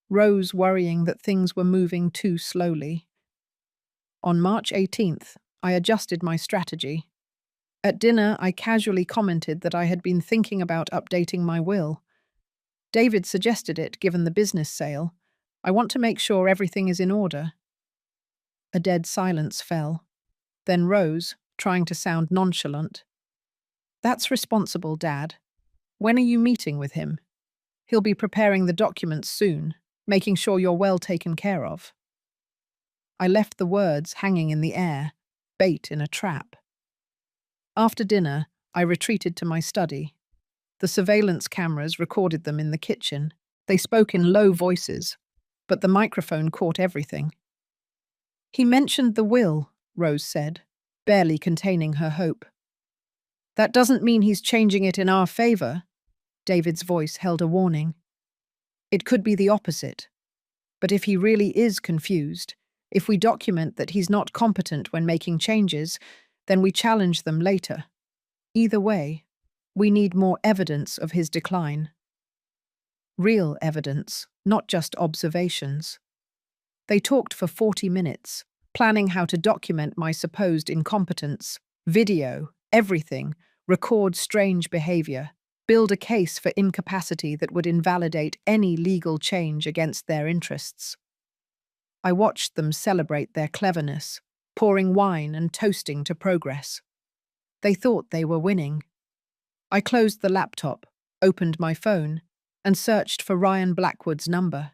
Rose worrying that things were moving too slowly. On March 18th, I adjusted my strategy. At dinner, I casually commented that I had been thinking about updating my will. David suggested it given the business sale. I want to make sure everything is in order. A dead silence fell. Then Rose, trying to sound nonchalant. "That's responsible, Dad. When are you meeting with him? He'll be preparing the documents soon, making sure you're well taken care of." I left the words hanging in the air, bait in a trap. After dinner, I retreated to my study. The surveillance cameras recorded them in the kitchen. They spoke in low voices, but the microphone caught everything. "He mentioned the will," Rose said, barely containing her hope. "That doesn't mean he's changing it in our favor." David's voice held a warning. "It could be the opposite. But if he really is confused, if we document that he's not competent when making changes, then we challenge them later. Either way, we need more evidence of his decline. Real evidence, not just observations. They talked for 40 minutes, planning how to document my supposed incompetence, video, everything, record strange behavior, build a case for incapacity that would invalidate any legal change against their interests. I watched them celebrate their cleverness, pouring wine and toasting to progress. They thought they were winning. I closed the laptop, opened my phone, and searched for Ryan Blackwood's number.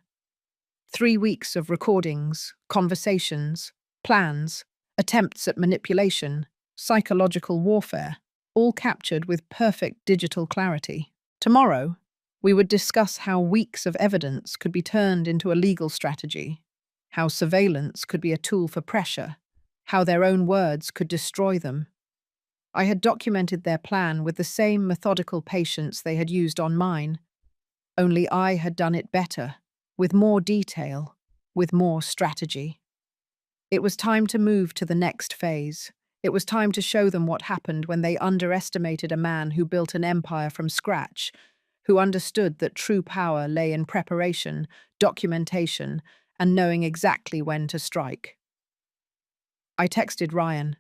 3 weeks of recordings, conversations, plans, attempts at manipulation, psychological warfare, all captured with perfect digital clarity. Tomorrow, we would discuss how weeks of evidence could be turned into a legal strategy, how surveillance could be a tool for pressure, how their own words could destroy them. I had documented their plan with the same methodical patience they had used on mine, only I had done it better, with more detail, with more strategy. It was time to move to the next phase. It was time to show them what happened when they underestimated a man who built an empire from scratch, who understood that true power lay in preparation, documentation, and knowing exactly when to strike. I texted Ryan.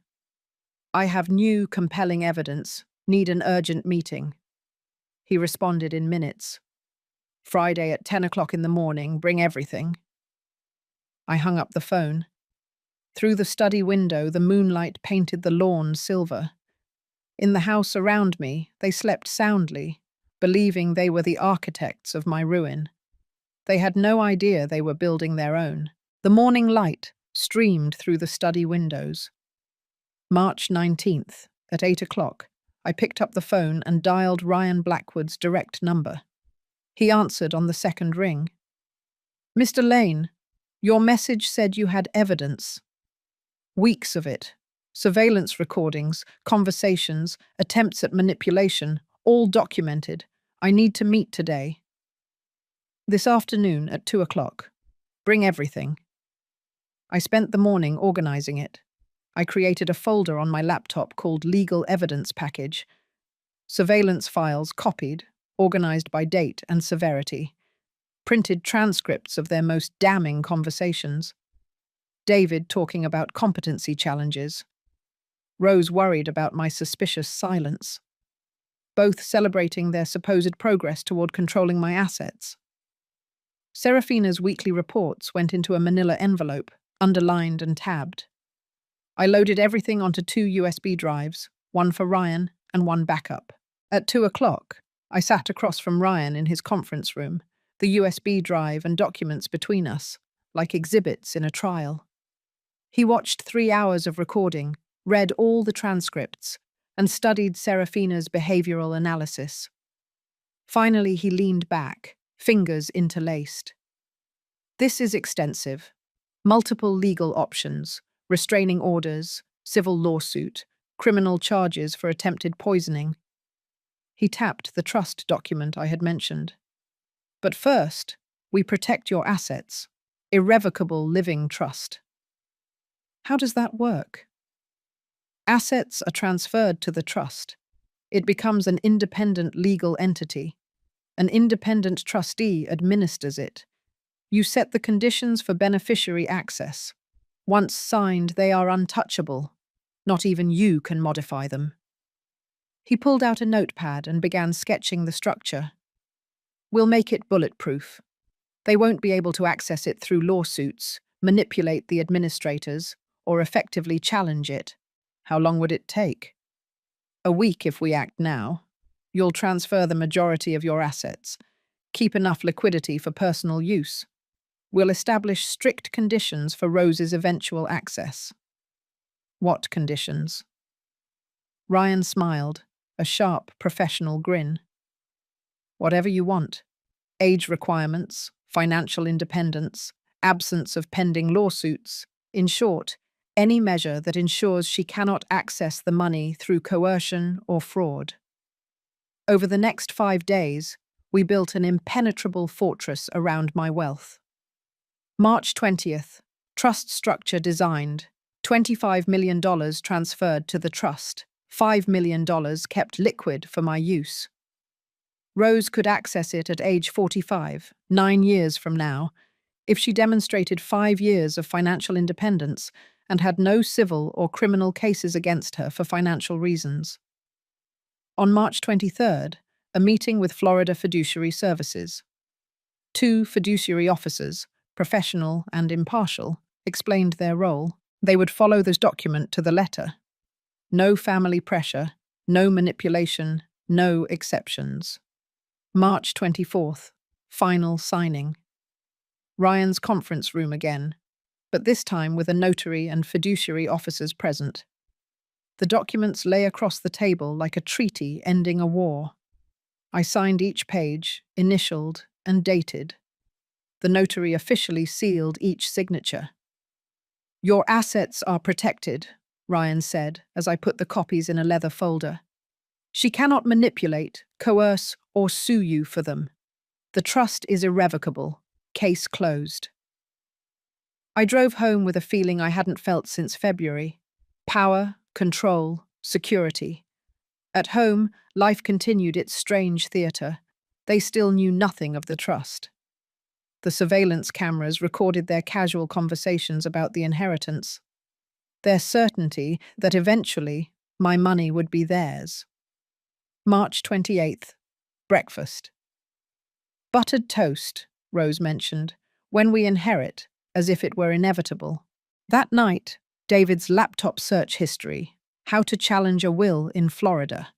"I have new, compelling evidence. Need an urgent meeting." He responded in minutes. "Friday at 10 o'clock in the morning, bring everything." I hung up the phone. Through the study window, the moonlight painted the lawn silver. In the house around me, they slept soundly, believing they were the architects of my ruin. They had no idea they were building their own. The morning light streamed through the study windows. March 19th, at 8 o'clock, I picked up the phone and dialed Ryan Blackwood's direct number. He answered on the second ring. "Mr. Lane, your message said you had evidence." Weeks of it. Surveillance recordings, conversations, attempts at manipulation, all documented. "I need to meet today." "This afternoon at 2 o'clock. Bring everything." I spent the morning organizing it. I created a folder on my laptop called Legal Evidence Package. Surveillance files copied, organized by date and severity. Printed transcripts of their most damning conversations. David talking about competency challenges. Rose worried about my suspicious silence. Both celebrating their supposed progress toward controlling my assets. Serafina's weekly reports went into a manila envelope, underlined and tabbed. I loaded everything onto 2 USB drives, one for Ryan and one backup. At 2 o'clock, I sat across from Ryan in his conference room, the USB drive and documents between us, like exhibits in a trial. He watched 3 hours of recording, read all the transcripts, and studied Serafina's behavioral analysis. Finally, he leaned back, fingers interlaced. "This is extensive. Multiple legal options, restraining orders, civil lawsuit, criminal charges for attempted poisoning." He tapped the trust document I had mentioned. "But first, we protect your assets. Irrevocable living trust." How does that work? Assets are transferred to the trust. It becomes an independent legal entity. An independent trustee administers it. You set the conditions for beneficiary access. Once signed, they are untouchable. Not even you can modify them. He pulled out a notepad and began sketching the structure. "We'll make it bulletproof. They won't be able to access it through lawsuits, manipulate the administrators, or effectively challenge it. How long would it take? A week if we act now. You'll transfer the majority of your assets. Keep enough liquidity for personal use. We'll establish strict conditions for Rose's eventual access." "What conditions?" Ryan smiled, a sharp, professional grin. "Whatever you want. Age requirements, financial independence, absence of pending lawsuits. In short, any measure that ensures she cannot access the money through coercion or fraud." Over the next 5 days, we built an impenetrable fortress around my wealth. March 20th. Trust structure designed. $25 million transferred to the trust. $5 million kept liquid for my use. Rose could access it at age 45, 9 years from now, if she demonstrated 5 years of financial independence and had no civil or criminal cases against her for financial reasons. On March 23rd, a meeting with Florida Fiduciary Services. 2 fiduciary officers, professional and impartial, explained their role. They would follow this document to the letter. No family pressure, no manipulation, no exceptions. March 24th. Final signing. Ryan's conference room again, but this time with a notary and fiduciary officers present. The documents lay across the table like a treaty ending a war. I signed each page, initialed and dated. The notary officially sealed each signature. "Your assets are protected," Ryan said as I put the copies in a leather folder. "She cannot manipulate, coerce, or sue you for them. The trust is irrevocable. Case closed." I drove home with a feeling I hadn't felt since February. Power, control, security. At home, life continued its strange theatre. They still knew nothing of the trust. The surveillance cameras recorded their casual conversations about the inheritance. Their certainty that eventually my money would be theirs. March 28th. Breakfast. "Buttered toast," Rose mentioned, "when we inherit, as if it were inevitable." That night, David's laptop search history, how to challenge a will in Florida.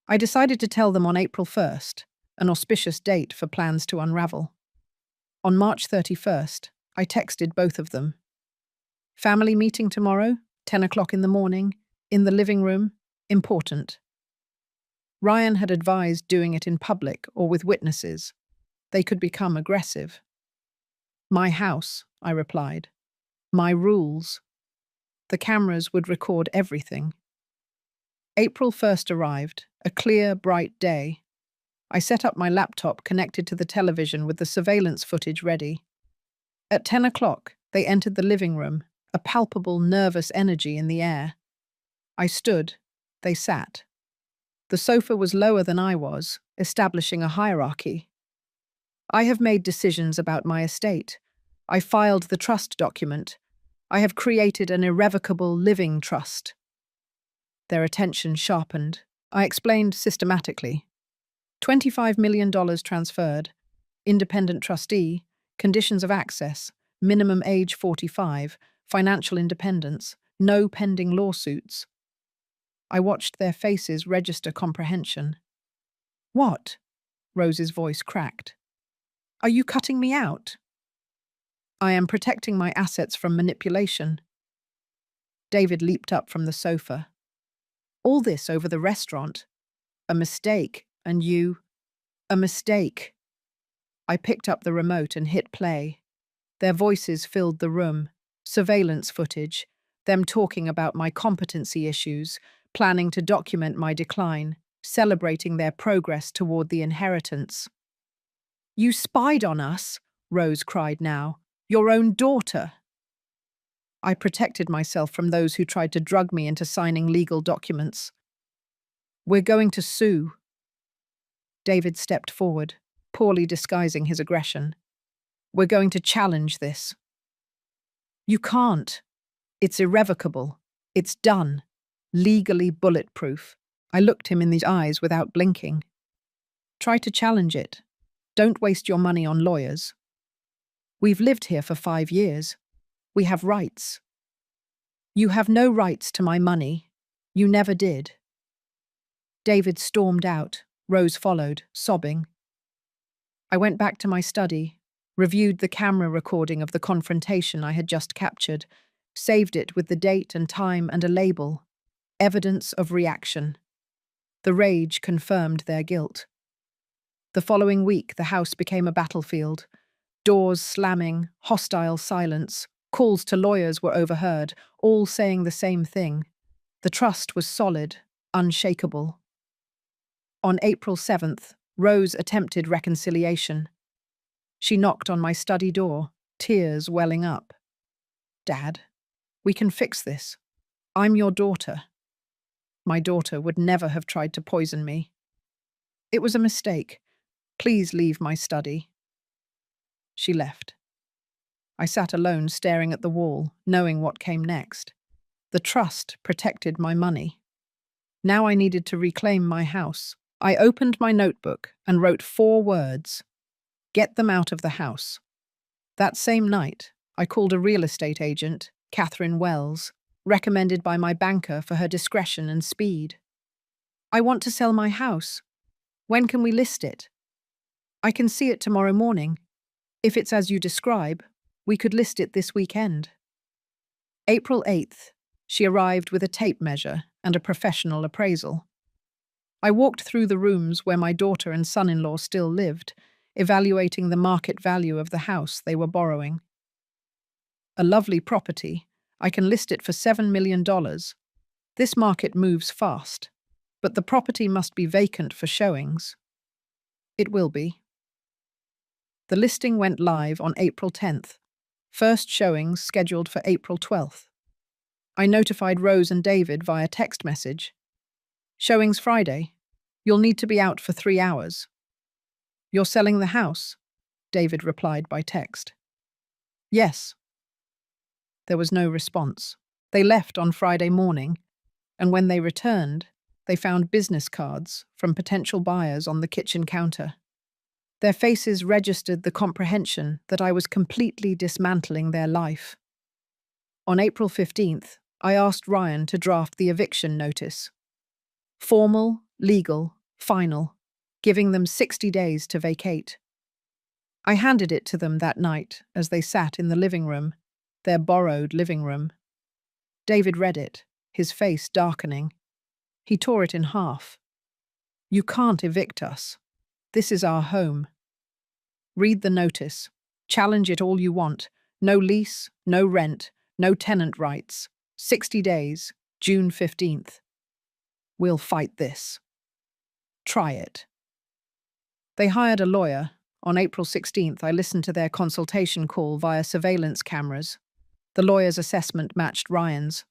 I decided to tell them on April 1st, an auspicious date for plans to unravel. On March 31st, I texted both of them. "Family meeting tomorrow, 10 o'clock in the morning, in the living room, important." Ryan had advised doing it in public or with witnesses. They could become aggressive. "My house," I replied. "My rules." The cameras would record everything. April 1st arrived, a clear, bright day. I set up my laptop connected to the television with the surveillance footage ready. At 10 o'clock, they entered the living room, a palpable, nervous energy in the air. I stood. They sat. The sofa was lower than I was, establishing a hierarchy. "I have made decisions about my estate. I filed the trust document. I have created an irrevocable living trust." Their attention sharpened. I explained systematically. $25 million transferred, independent trustee, conditions of access, minimum age 45, financial independence, no pending lawsuits. I watched their faces register comprehension. "What?" Rose's voice cracked. "Are you cutting me out?" "I am protecting my assets from manipulation." David leaped up from the sofa. "All this over the restaurant? A mistake, and you—" "A mistake." I picked up the remote and hit play. Their voices filled the room. Surveillance footage, them talking about my competency issues, planning to document my decline, celebrating their progress toward the inheritance. "You spied on us," Rose cried now. "Your own daughter." I protected myself from those who tried to drug me into signing legal documents. "We're going to sue." David stepped forward, poorly disguising his aggression. "We're going to challenge this." "You can't. It's irrevocable. It's done. Legally bulletproof." I looked him in the eyes without blinking. "Try to challenge it. Don't waste your money on lawyers. We've lived here for 5 years. We have rights." "You have no rights to my money. You never did." David stormed out. Rose followed, sobbing. I went back to my study, reviewed the camera recording of the confrontation I had just captured, saved it with the date and time and a label. Evidence of reaction. The rage confirmed their guilt. The following week, the house became a battlefield. Doors slamming, hostile silence, calls to lawyers were overheard, all saying the same thing. The trust was solid, unshakable. On April 7th, Rose attempted reconciliation. She knocked on my study door, tears welling up. "Dad, we can fix this. I'm your daughter." My daughter would never have tried to poison me. "It was a mistake. Please leave my study." She left. I sat alone staring at the wall, knowing what came next. The trust protected my money. Now I needed to reclaim my house. I opened my notebook and wrote 4 words. Get them out of the house. That same night, I called a real estate agent, Catherine Wells, recommended by my banker for her discretion and speed. "I want to sell my house. When can we list it?" "I can see it tomorrow morning. If it's as you describe, we could list it this weekend." April 8th, she arrived with a tape measure and a professional appraisal. I walked through the rooms where my daughter and son-in-law still lived, evaluating the market value of the house they were borrowing. "A lovely property. I can list it for $7 million. This market moves fast, but the property must be vacant for showings." "It will be." The listing went live on April 10th. First showings scheduled for April 12th. I notified Rose and David via text message. "Showings Friday. You'll need to be out for 3 hours." "You're selling the house?" David replied by text. "Yes." There was no response. They left on Friday morning, and when they returned, they found business cards from potential buyers on the kitchen counter. Their faces registered the comprehension that I was completely dismantling their life. On April 15th, I asked Ryan to draft the eviction notice. Formal, legal, final, giving them 60 days to vacate. I handed it to them that night as they sat in the living room, their borrowed living room. David read it, his face darkening. He tore it in half. "You can't evict us. This is our home. Read the notice. Challenge it all you want. No lease, no rent, no tenant rights. 60 days, June 15th. We'll fight this. Try it." They hired a lawyer. On April 16th, I listened to their consultation call via surveillance cameras. The lawyer's assessment matched Ryan's.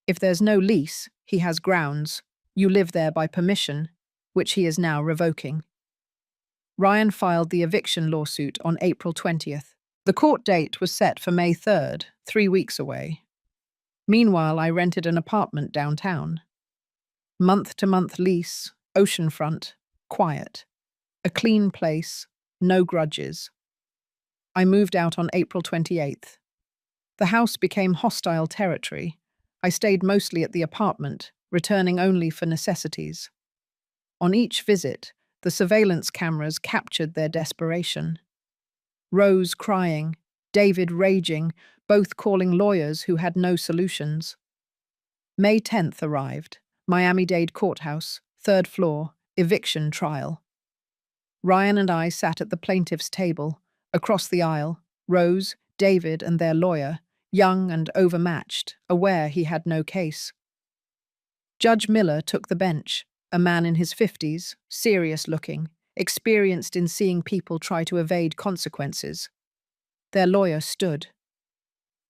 "If there's no lease, he has grounds. You live there by permission, which he is now revoking." Ryan filed the eviction lawsuit on April 20th. The court date was set for May 3rd, 3 weeks away. Meanwhile, I rented an apartment downtown. Month-to-month lease, oceanfront, quiet. A clean place, no grudges. I moved out on April 28th. The house became hostile territory. I stayed mostly at the apartment, returning only for necessities. On each visit, the surveillance cameras captured their desperation. Rose crying, David raging, both calling lawyers who had no solutions. May 10th arrived. Miami-Dade Courthouse, 3rd floor, eviction trial. Ryan and I sat at the plaintiff's table. Across the aisle, Rose, David, and their lawyer, young and overmatched, aware he had no case. Judge Miller took the bench, a man in his 50s, serious-looking, experienced in seeing people try to evade consequences. Their lawyer stood.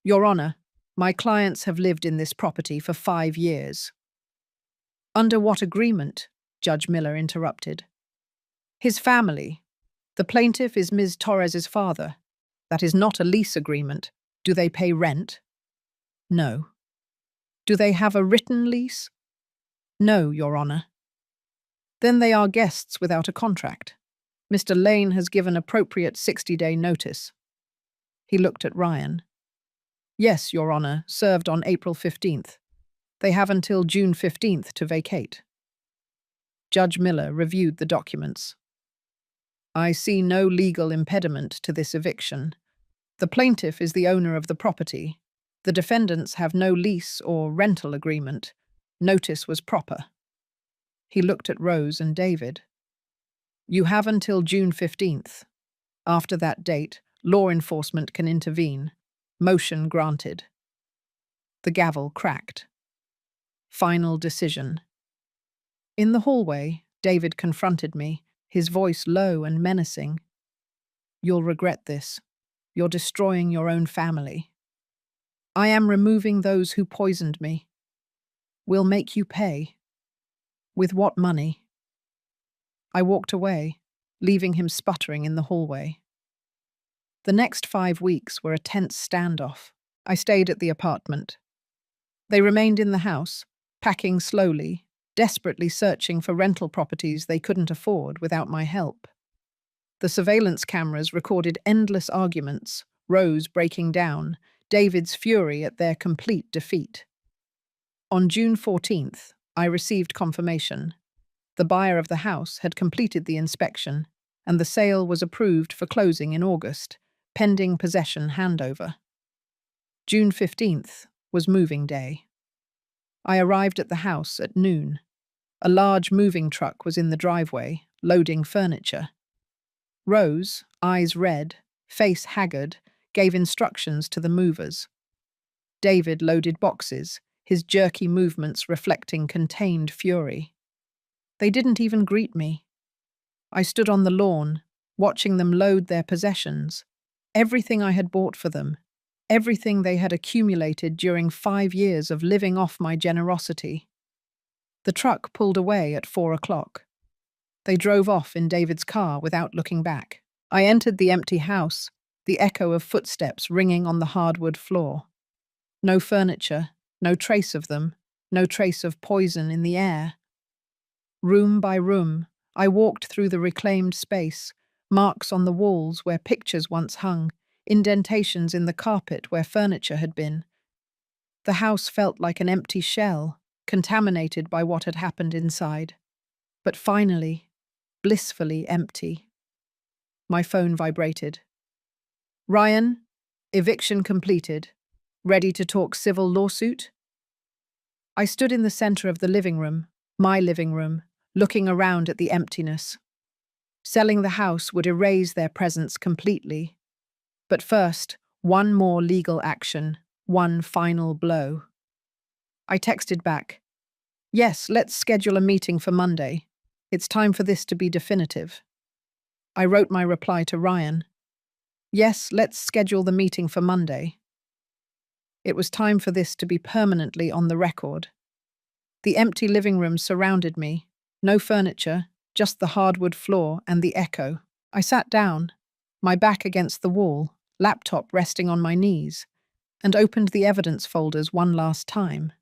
"Your Honor, my clients have lived in this property for 5 years." "Under what agreement?" Judge Miller interrupted. "His family. The plaintiff is Ms. Torres's father. That is not a lease agreement. Do they pay rent?" "No." "Do they have a written lease?" "No, Your Honor." "Then they are guests without a contract. Mr. Lane has given appropriate 60-day notice." He looked at Ryan. "Yes, Your Honor, served on April 15th. They have until June 15th to vacate." Judge Miller reviewed the documents. "I see no legal impediment to this eviction. The plaintiff is the owner of the property. The defendants have no lease or rental agreement. Notice was proper." He looked at Rose and David. "You have until June 15th. After that date, law enforcement can intervene. Motion granted." The gavel cracked. Final decision. In the hallway, David confronted me, his voice low and menacing. "You'll regret this. You're destroying your own family. I am removing those who poisoned me. We'll make you pay. With what money? I walked away, leaving him sputtering in the hallway. The next 5 weeks were a tense standoff. I stayed at the apartment. They remained in the house, packing slowly, desperately searching for rental properties they couldn't afford without my help. The surveillance cameras recorded endless arguments, Rose breaking down, David's fury at their complete defeat. On June 14th, I received confirmation. The buyer of the house had completed the inspection, and the sale was approved for closing in August, pending possession handover. June 15th was moving day. I arrived at the house at noon. A large moving truck was in the driveway, loading furniture. Rose, eyes red, face haggard, gave instructions to the movers. David loaded boxes, his jerky movements reflecting contained fury. They didn't even greet me. I stood on the lawn, watching them load their possessions, everything I had bought for them, everything they had accumulated during 5 years of living off my generosity. The truck pulled away at 4 o'clock. They drove off in David's car without looking back. I entered the empty house, the echo of footsteps ringing on the hardwood floor. No furniture, no trace of them, no trace of poison in the air. Room by room, I walked through the reclaimed space, marks on the walls where pictures once hung, indentations in the carpet where furniture had been. The house felt like an empty shell, contaminated by what had happened inside. But finally, blissfully empty. My phone vibrated. Ryan, eviction completed. Ready to talk civil lawsuit? I stood in the center of the living room, my living room, looking around at the emptiness. Selling the house would erase their presence completely. But first, one more legal action, one final blow. I texted back, "Yes, let's schedule a meeting for Monday. It's time for this to be definitive." I wrote my reply to Ryan, "Yes, let's schedule the meeting for Monday." It was time for this to be permanently on the record. The empty living room surrounded me, no furniture, just the hardwood floor and the echo. I sat down, my back against the wall, laptop resting on my knees, and opened the evidence folders one last time.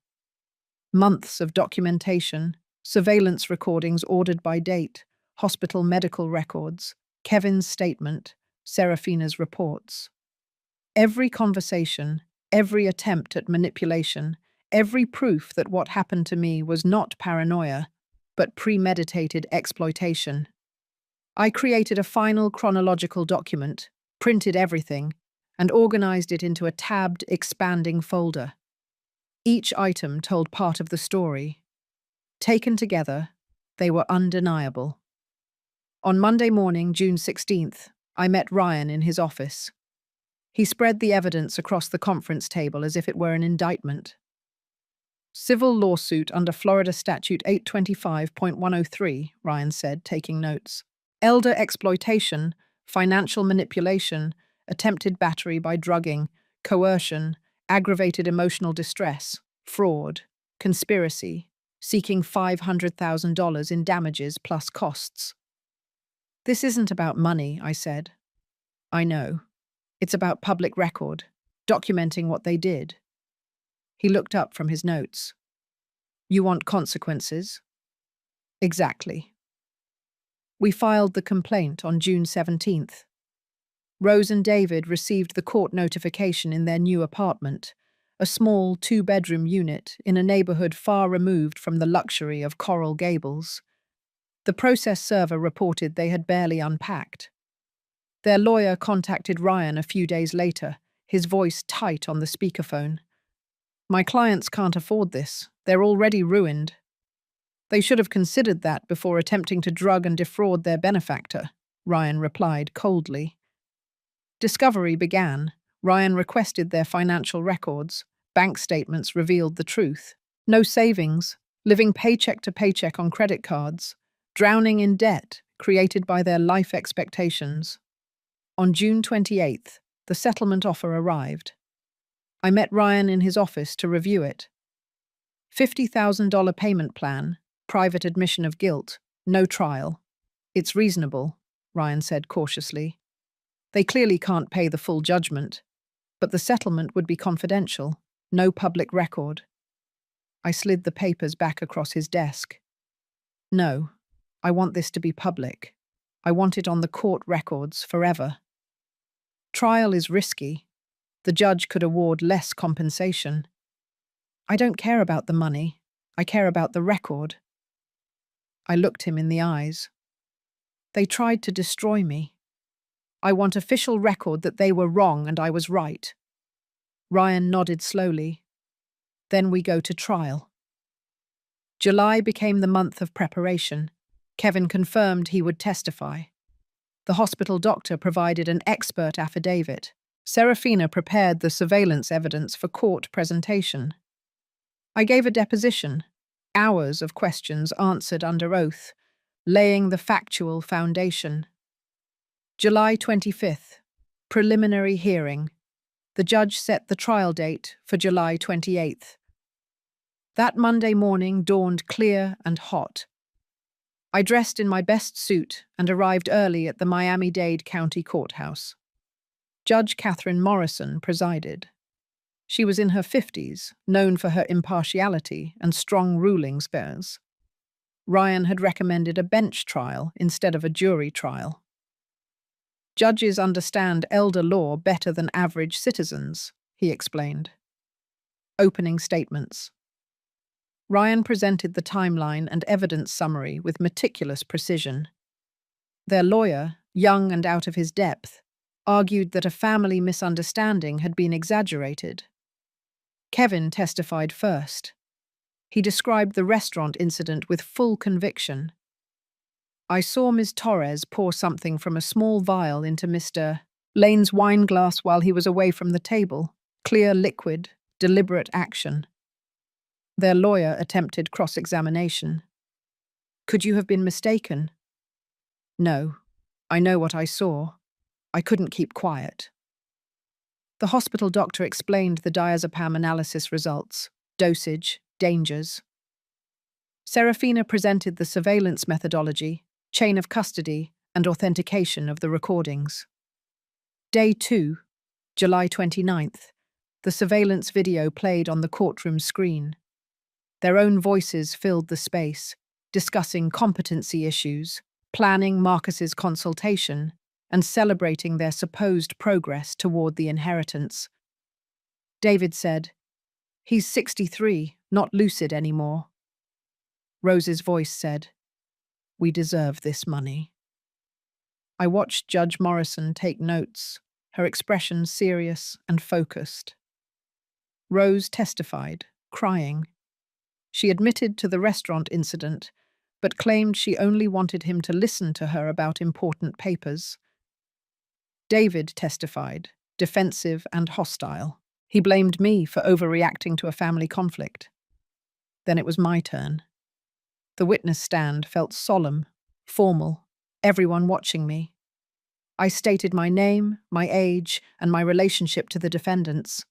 Months of documentation, surveillance recordings ordered by date, hospital medical records, Kevin's statement, Serafina's reports. Every conversation, every attempt at manipulation, every proof that what happened to me was not paranoia, but premeditated exploitation. I created a final chronological document, printed everything, and organized it into a tabbed, expanding folder. Each item told part of the story. Taken together, they were undeniable. On Monday morning, June 16th, I met Ryan in his office. He spread the evidence across the conference table as if it were an indictment. Civil lawsuit under Florida Statute 825.103, Ryan said, taking notes. Elder exploitation, financial manipulation, attempted battery by drugging, coercion, aggravated emotional distress, fraud, conspiracy, seeking $500,000 in damages plus costs. This isn't about money, I said. I know. It's about public record, documenting what they did. He looked up from his notes. You want consequences? Exactly. We filed the complaint on June 17th. Rose and David received the court notification in their new apartment, a small 2-bedroom unit in a neighborhood far removed from the luxury of Coral Gables. The process server reported they had barely unpacked. Their lawyer contacted Ryan a few days later, his voice tight on the speakerphone. My clients can't afford this. They're already ruined. They should have considered that before attempting to drug and defraud their benefactor, Ryan replied coldly. Discovery began. Ryan requested their financial records. Bank statements revealed the truth. No savings, living paycheck to paycheck on credit cards, drowning in debt created by their life expectations. On June 28th, The settlement offer arrived. I met Ryan in his office to review it. $50,000 payment plan, private admission of guilt, no trial. It's reasonable, Ryan said cautiously. They clearly can't pay the full judgment, but the settlement would be confidential, no public record. I slid the papers back across his desk. No, I want this to be public. I want it on the court records forever. Trial is risky. The judge could award less compensation. I don't care about the money. I care about the record. I looked him in the eyes. They tried to destroy me. I want official record that they were wrong and I was right. Ryan nodded slowly. Then we go to trial. July became the month of preparation. Kevin confirmed he would testify. The hospital doctor provided an expert affidavit. Serafina prepared the surveillance evidence for court presentation. I gave a deposition, hours of questions answered under oath, laying the factual foundation. July 25th, preliminary hearing. The judge set the trial date for July 28th. That Monday morning dawned clear and hot. I dressed in my best suit and arrived early at the Miami-Dade County Courthouse. Judge Catherine Morrison presided. She was in her 50s, known for her impartiality and strong ruling spells. Ryan had recommended a bench trial instead of a jury trial. Judges understand elder law better than average citizens, he explained. Opening statements. Ryan presented the timeline and evidence summary with meticulous precision. Their lawyer, young and out of his depth, argued that a family misunderstanding had been exaggerated. Kevin testified first. He described the restaurant incident with full conviction. I saw Ms. Torres pour something from a small vial into Mr. Lane's wine glass while he was away from the table. Clear liquid, deliberate action. Their lawyer attempted cross-examination. Could you have been mistaken? No. I know what I saw. I couldn't keep quiet. The hospital doctor explained the diazepam analysis results, dosage, dangers. Serafina presented the surveillance methodology, chain of custody, and authentication of the recordings. Day 2, July 29th, the surveillance video played on the courtroom screen. Their own voices filled the space, discussing competency issues, planning Marcus's consultation, and celebrating their supposed progress toward the inheritance. David said, "He's 63, not lucid anymore." Rose's voice said, "We deserve this money." I watched Judge Morrison take notes, her expression serious and focused. Rose testified, crying. She admitted to the restaurant incident, but claimed she only wanted him to listen to her about important papers. David testified, defensive and hostile. He blamed me for overreacting to a family conflict. Then it was my turn. The witness stand felt solemn, formal, everyone watching me. I stated my name, my age, and my relationship to the defendants.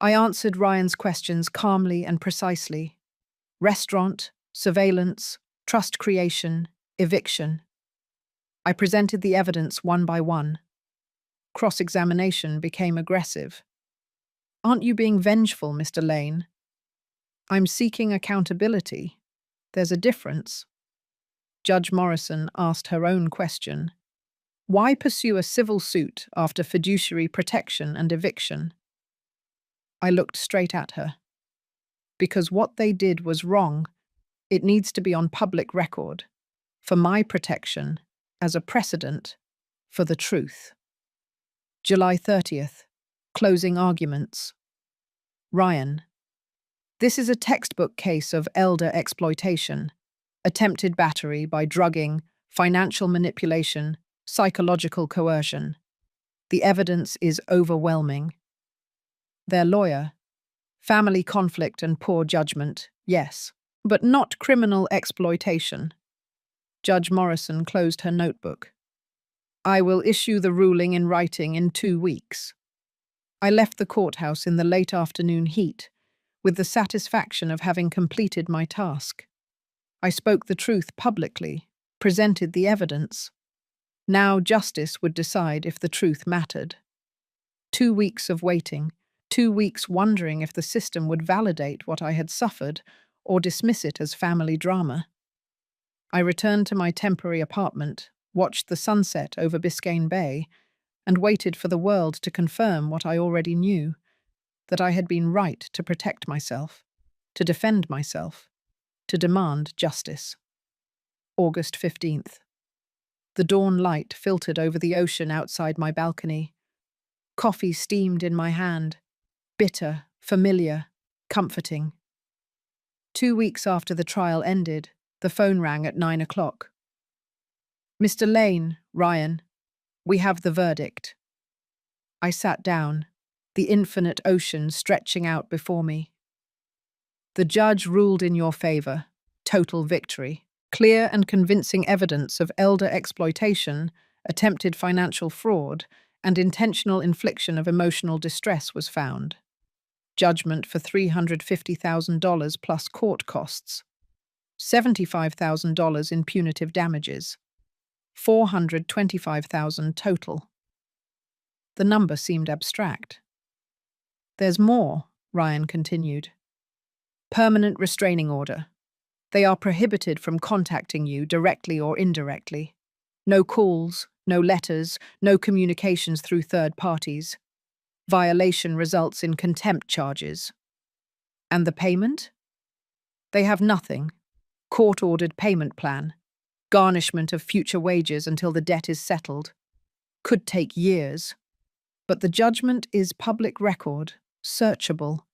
I answered Ryan's questions calmly and precisely. Restaurant, surveillance, trust creation, eviction. I presented the evidence one by one. Cross-examination became aggressive. "Aren't you being vengeful, Mr. Lane?" "I'm seeking accountability. There's a difference." Judge Morrison asked her own question. Why pursue a civil suit after fiduciary protection and eviction? I looked straight at her. Because what they did was wrong. It needs to be on public record. For my protection, as a precedent, for the truth. July 30th. Closing arguments. Ryan. This is a textbook case of elder exploitation, attempted battery by drugging, financial manipulation, psychological coercion. The evidence is overwhelming. Their lawyer. Family conflict and poor judgment, yes, but not criminal exploitation. Judge Morrison closed her notebook. I will issue the ruling in writing in 2 weeks. I left the courthouse in the late afternoon heat, with the satisfaction of having completed my task. I spoke the truth publicly, presented the evidence. Now justice would decide if the truth mattered. 2 weeks of waiting, 2 weeks wondering if the system would validate what I had suffered or dismiss it as family drama. I returned to my temporary apartment, watched the sunset over Biscayne Bay, and waited for the world to confirm what I already knew, that I had been right to protect myself, to defend myself, to demand justice. August 15th. The dawn light filtered over the ocean outside my balcony. Coffee steamed in my hand, bitter, familiar, comforting. 2 weeks after the trial ended, the phone rang at 9 o'clock. "Mr. Lane, Ryan, we have the verdict." I sat down, the infinite ocean stretching out before me. "The judge ruled in your favor. Total victory. Clear and convincing evidence of elder exploitation, attempted financial fraud, and intentional infliction of emotional distress was found. Judgment for $350,000 plus court costs. $75,000 in punitive damages. $425,000 total." The number seemed abstract. "There's more," Ryan continued. "Permanent restraining order. They are prohibited from contacting you directly or indirectly. No calls, no letters, no communications through third parties. Violation results in contempt charges. And the payment? They have nothing. Court-ordered payment plan. Garnishment of future wages until the debt is settled. Could take years. But the judgment is public record, searchable.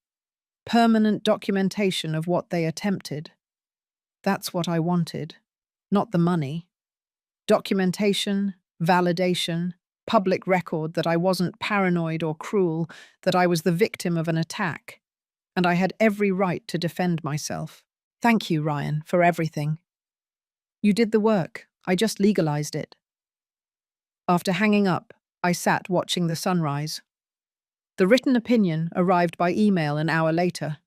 Permanent documentation of what they attempted. That's what I wanted. Not the money. Documentation, validation, public record that I wasn't paranoid or cruel, that I was the victim of an attack, and I had every right to defend myself. Thank you, Ryan, for everything. You did the work. I just legalized it. After hanging up, I sat watching the sunrise. The written opinion arrived by email an hour later.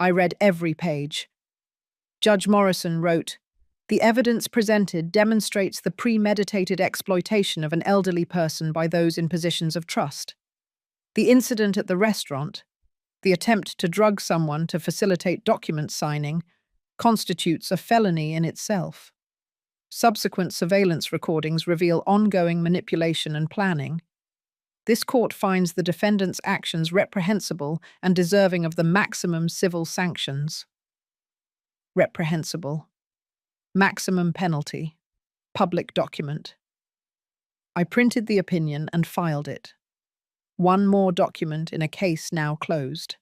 I read every page. Judge Morrison wrote, "The evidence presented demonstrates the premeditated exploitation of an elderly person by those in positions of trust. The incident at the restaurant, the attempt to drug someone to facilitate document signing, constitutes a felony in itself. Subsequent surveillance recordings reveal ongoing manipulation and planning. This court finds the defendant's actions reprehensible and deserving of the maximum civil sanctions." Reprehensible. Maximum penalty. Public document. I printed the opinion and filed it. One more document in a case now closed.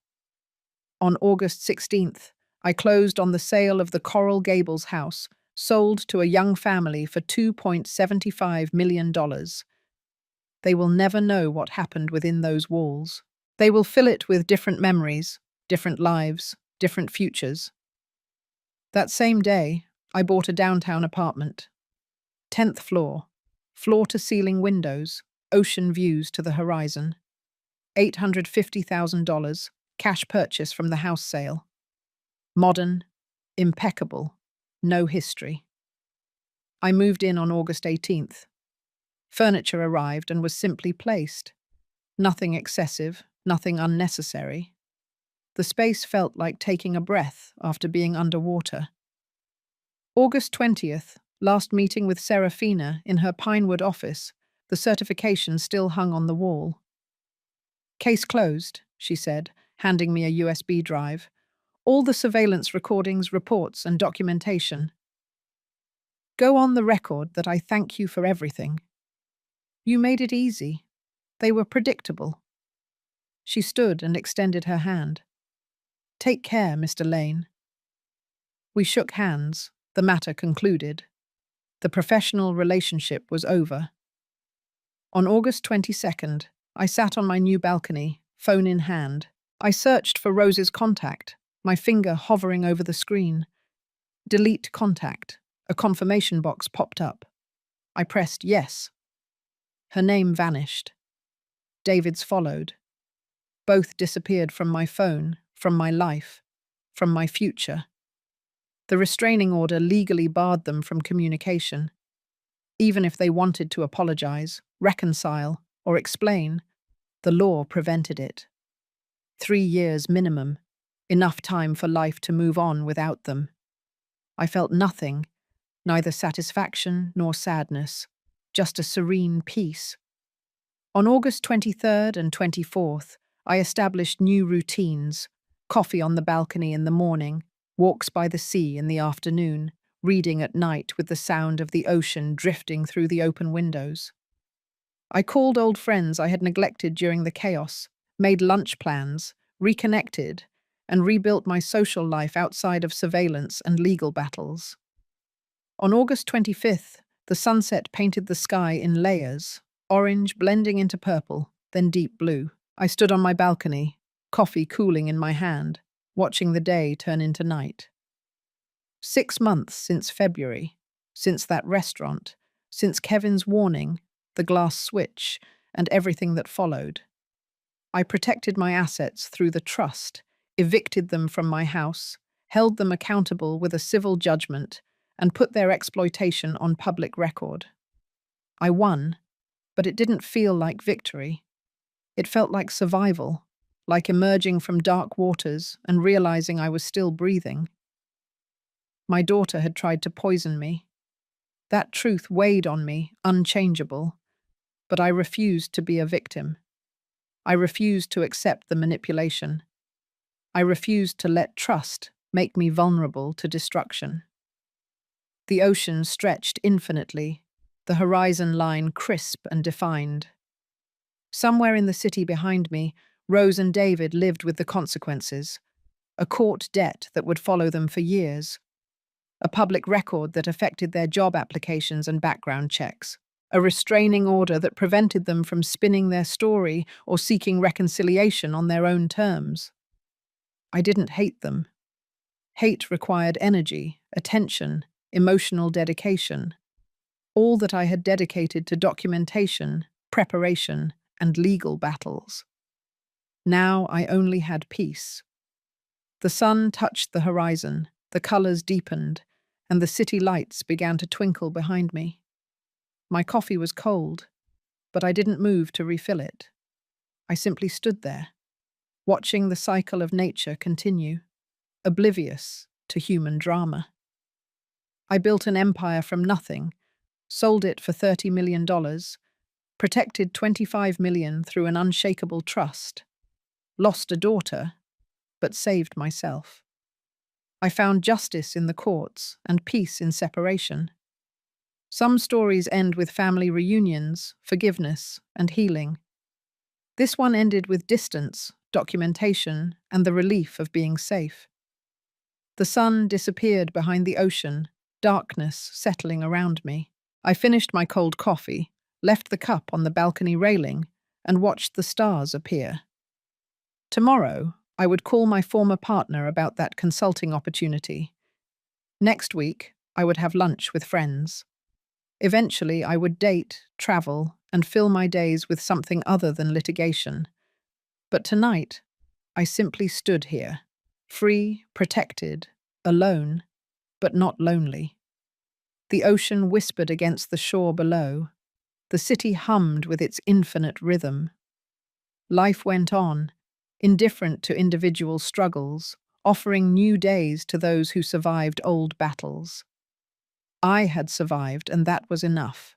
On August 16th, I closed on the sale of the Coral Gables house, sold to a young family for $2.75 million. They will never know what happened within those walls. They will fill it with different memories, different lives, different futures. That same day, I bought a downtown apartment. 10th floor, floor-to-ceiling windows, ocean views to the horizon. $850,000, cash purchase from the house sale. Modern, impeccable, no history. I moved in on August 18th. Furniture arrived and was simply placed. Nothing excessive, nothing unnecessary. The space felt like taking a breath after being underwater. August 20th, last meeting with Serafina in her Pinewood office, the certification still hung on the wall. "Case closed," she said, handing me a USB drive. "All the surveillance recordings, reports, and documentation. Go on the record that I thank you for everything. You made it easy. They were predictable." She stood and extended her hand. "Take care, Mr. Lane." We shook hands, the matter concluded. The professional relationship was over. On August 22nd, I sat on my new balcony, phone in hand. I searched for Rose's contact, my finger hovering over the screen. Delete contact. A confirmation box popped up. I pressed yes. Her name vanished. David's followed. Both disappeared from my phone, from my life, from my future. The restraining order legally barred them from communication. Even if they wanted to apologize, reconcile, or explain, the law prevented it. 3 years minimum, enough time for life to move on without them. I felt nothing, neither satisfaction nor sadness, just a serene peace. On August 23rd and 24th, I established new routines: coffee on the balcony in the morning, walks by the sea in the afternoon, reading at night with the sound of the ocean drifting through the open windows. I called old friends I had neglected during the chaos, made lunch plans, reconnected, and rebuilt my social life outside of surveillance and legal battles. On August 25th, the sunset painted the sky in layers, orange blending into purple, then deep blue. I stood on my balcony, coffee cooling in my hand, watching the day turn into night. 6 months since February, since that restaurant, since Kevin's warning, the glass switch, and everything that followed. I protected my assets through the trust, evicted them from my house, held them accountable with a civil judgment, and put their exploitation on public record. I won, but it didn't feel like victory. It felt like survival, like emerging from dark waters and realizing I was still breathing. My daughter had tried to poison me. That truth weighed on me, unchangeable, but I refused to be a victim. I refused to accept the manipulation. I refused to let trust make me vulnerable to destruction. The ocean stretched infinitely, the horizon line crisp and defined. Somewhere in the city behind me, Rose and David lived with the consequences, a court debt that would follow them for years, a public record that affected their job applications and background checks, a restraining order that prevented them from spinning their story or seeking reconciliation on their own terms. I didn't hate them. Hate required energy, attention, emotional dedication, all that I had dedicated to documentation, preparation, and legal battles. Now I only had peace. The sun touched the horizon, the colors deepened, and the city lights began to twinkle behind me. My coffee was cold, but I didn't move to refill it. I simply stood there, watching the cycle of nature continue, oblivious to human drama. I built an empire from nothing, sold it for $30 million, protected $25 million through an unshakable trust, lost a daughter, but saved myself. I found justice in the courts and peace in separation. Some stories end with family reunions, forgiveness, and healing. This one ended with distance, documentation, and the relief of being safe. The sun disappeared behind the ocean, darkness settling around me. I finished my cold coffee, left the cup on the balcony railing, and watched the stars appear. Tomorrow, I would call my former partner about that consulting opportunity. Next week, I would have lunch with friends. Eventually, I would date, travel, and fill my days with something other than litigation. But tonight, I simply stood here, free, protected, alone, but not lonely. The ocean whispered against the shore below. The city hummed with its infinite rhythm. Life went on, indifferent to individual struggles, offering new days to those who survived old battles. I had survived, and that was enough.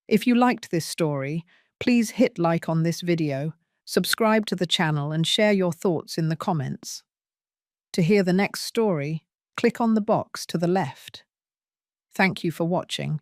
If you liked this story, please hit like on this video, subscribe to the channel, and share your thoughts in the comments. To hear the next story, click on the box to the left. Thank you for watching.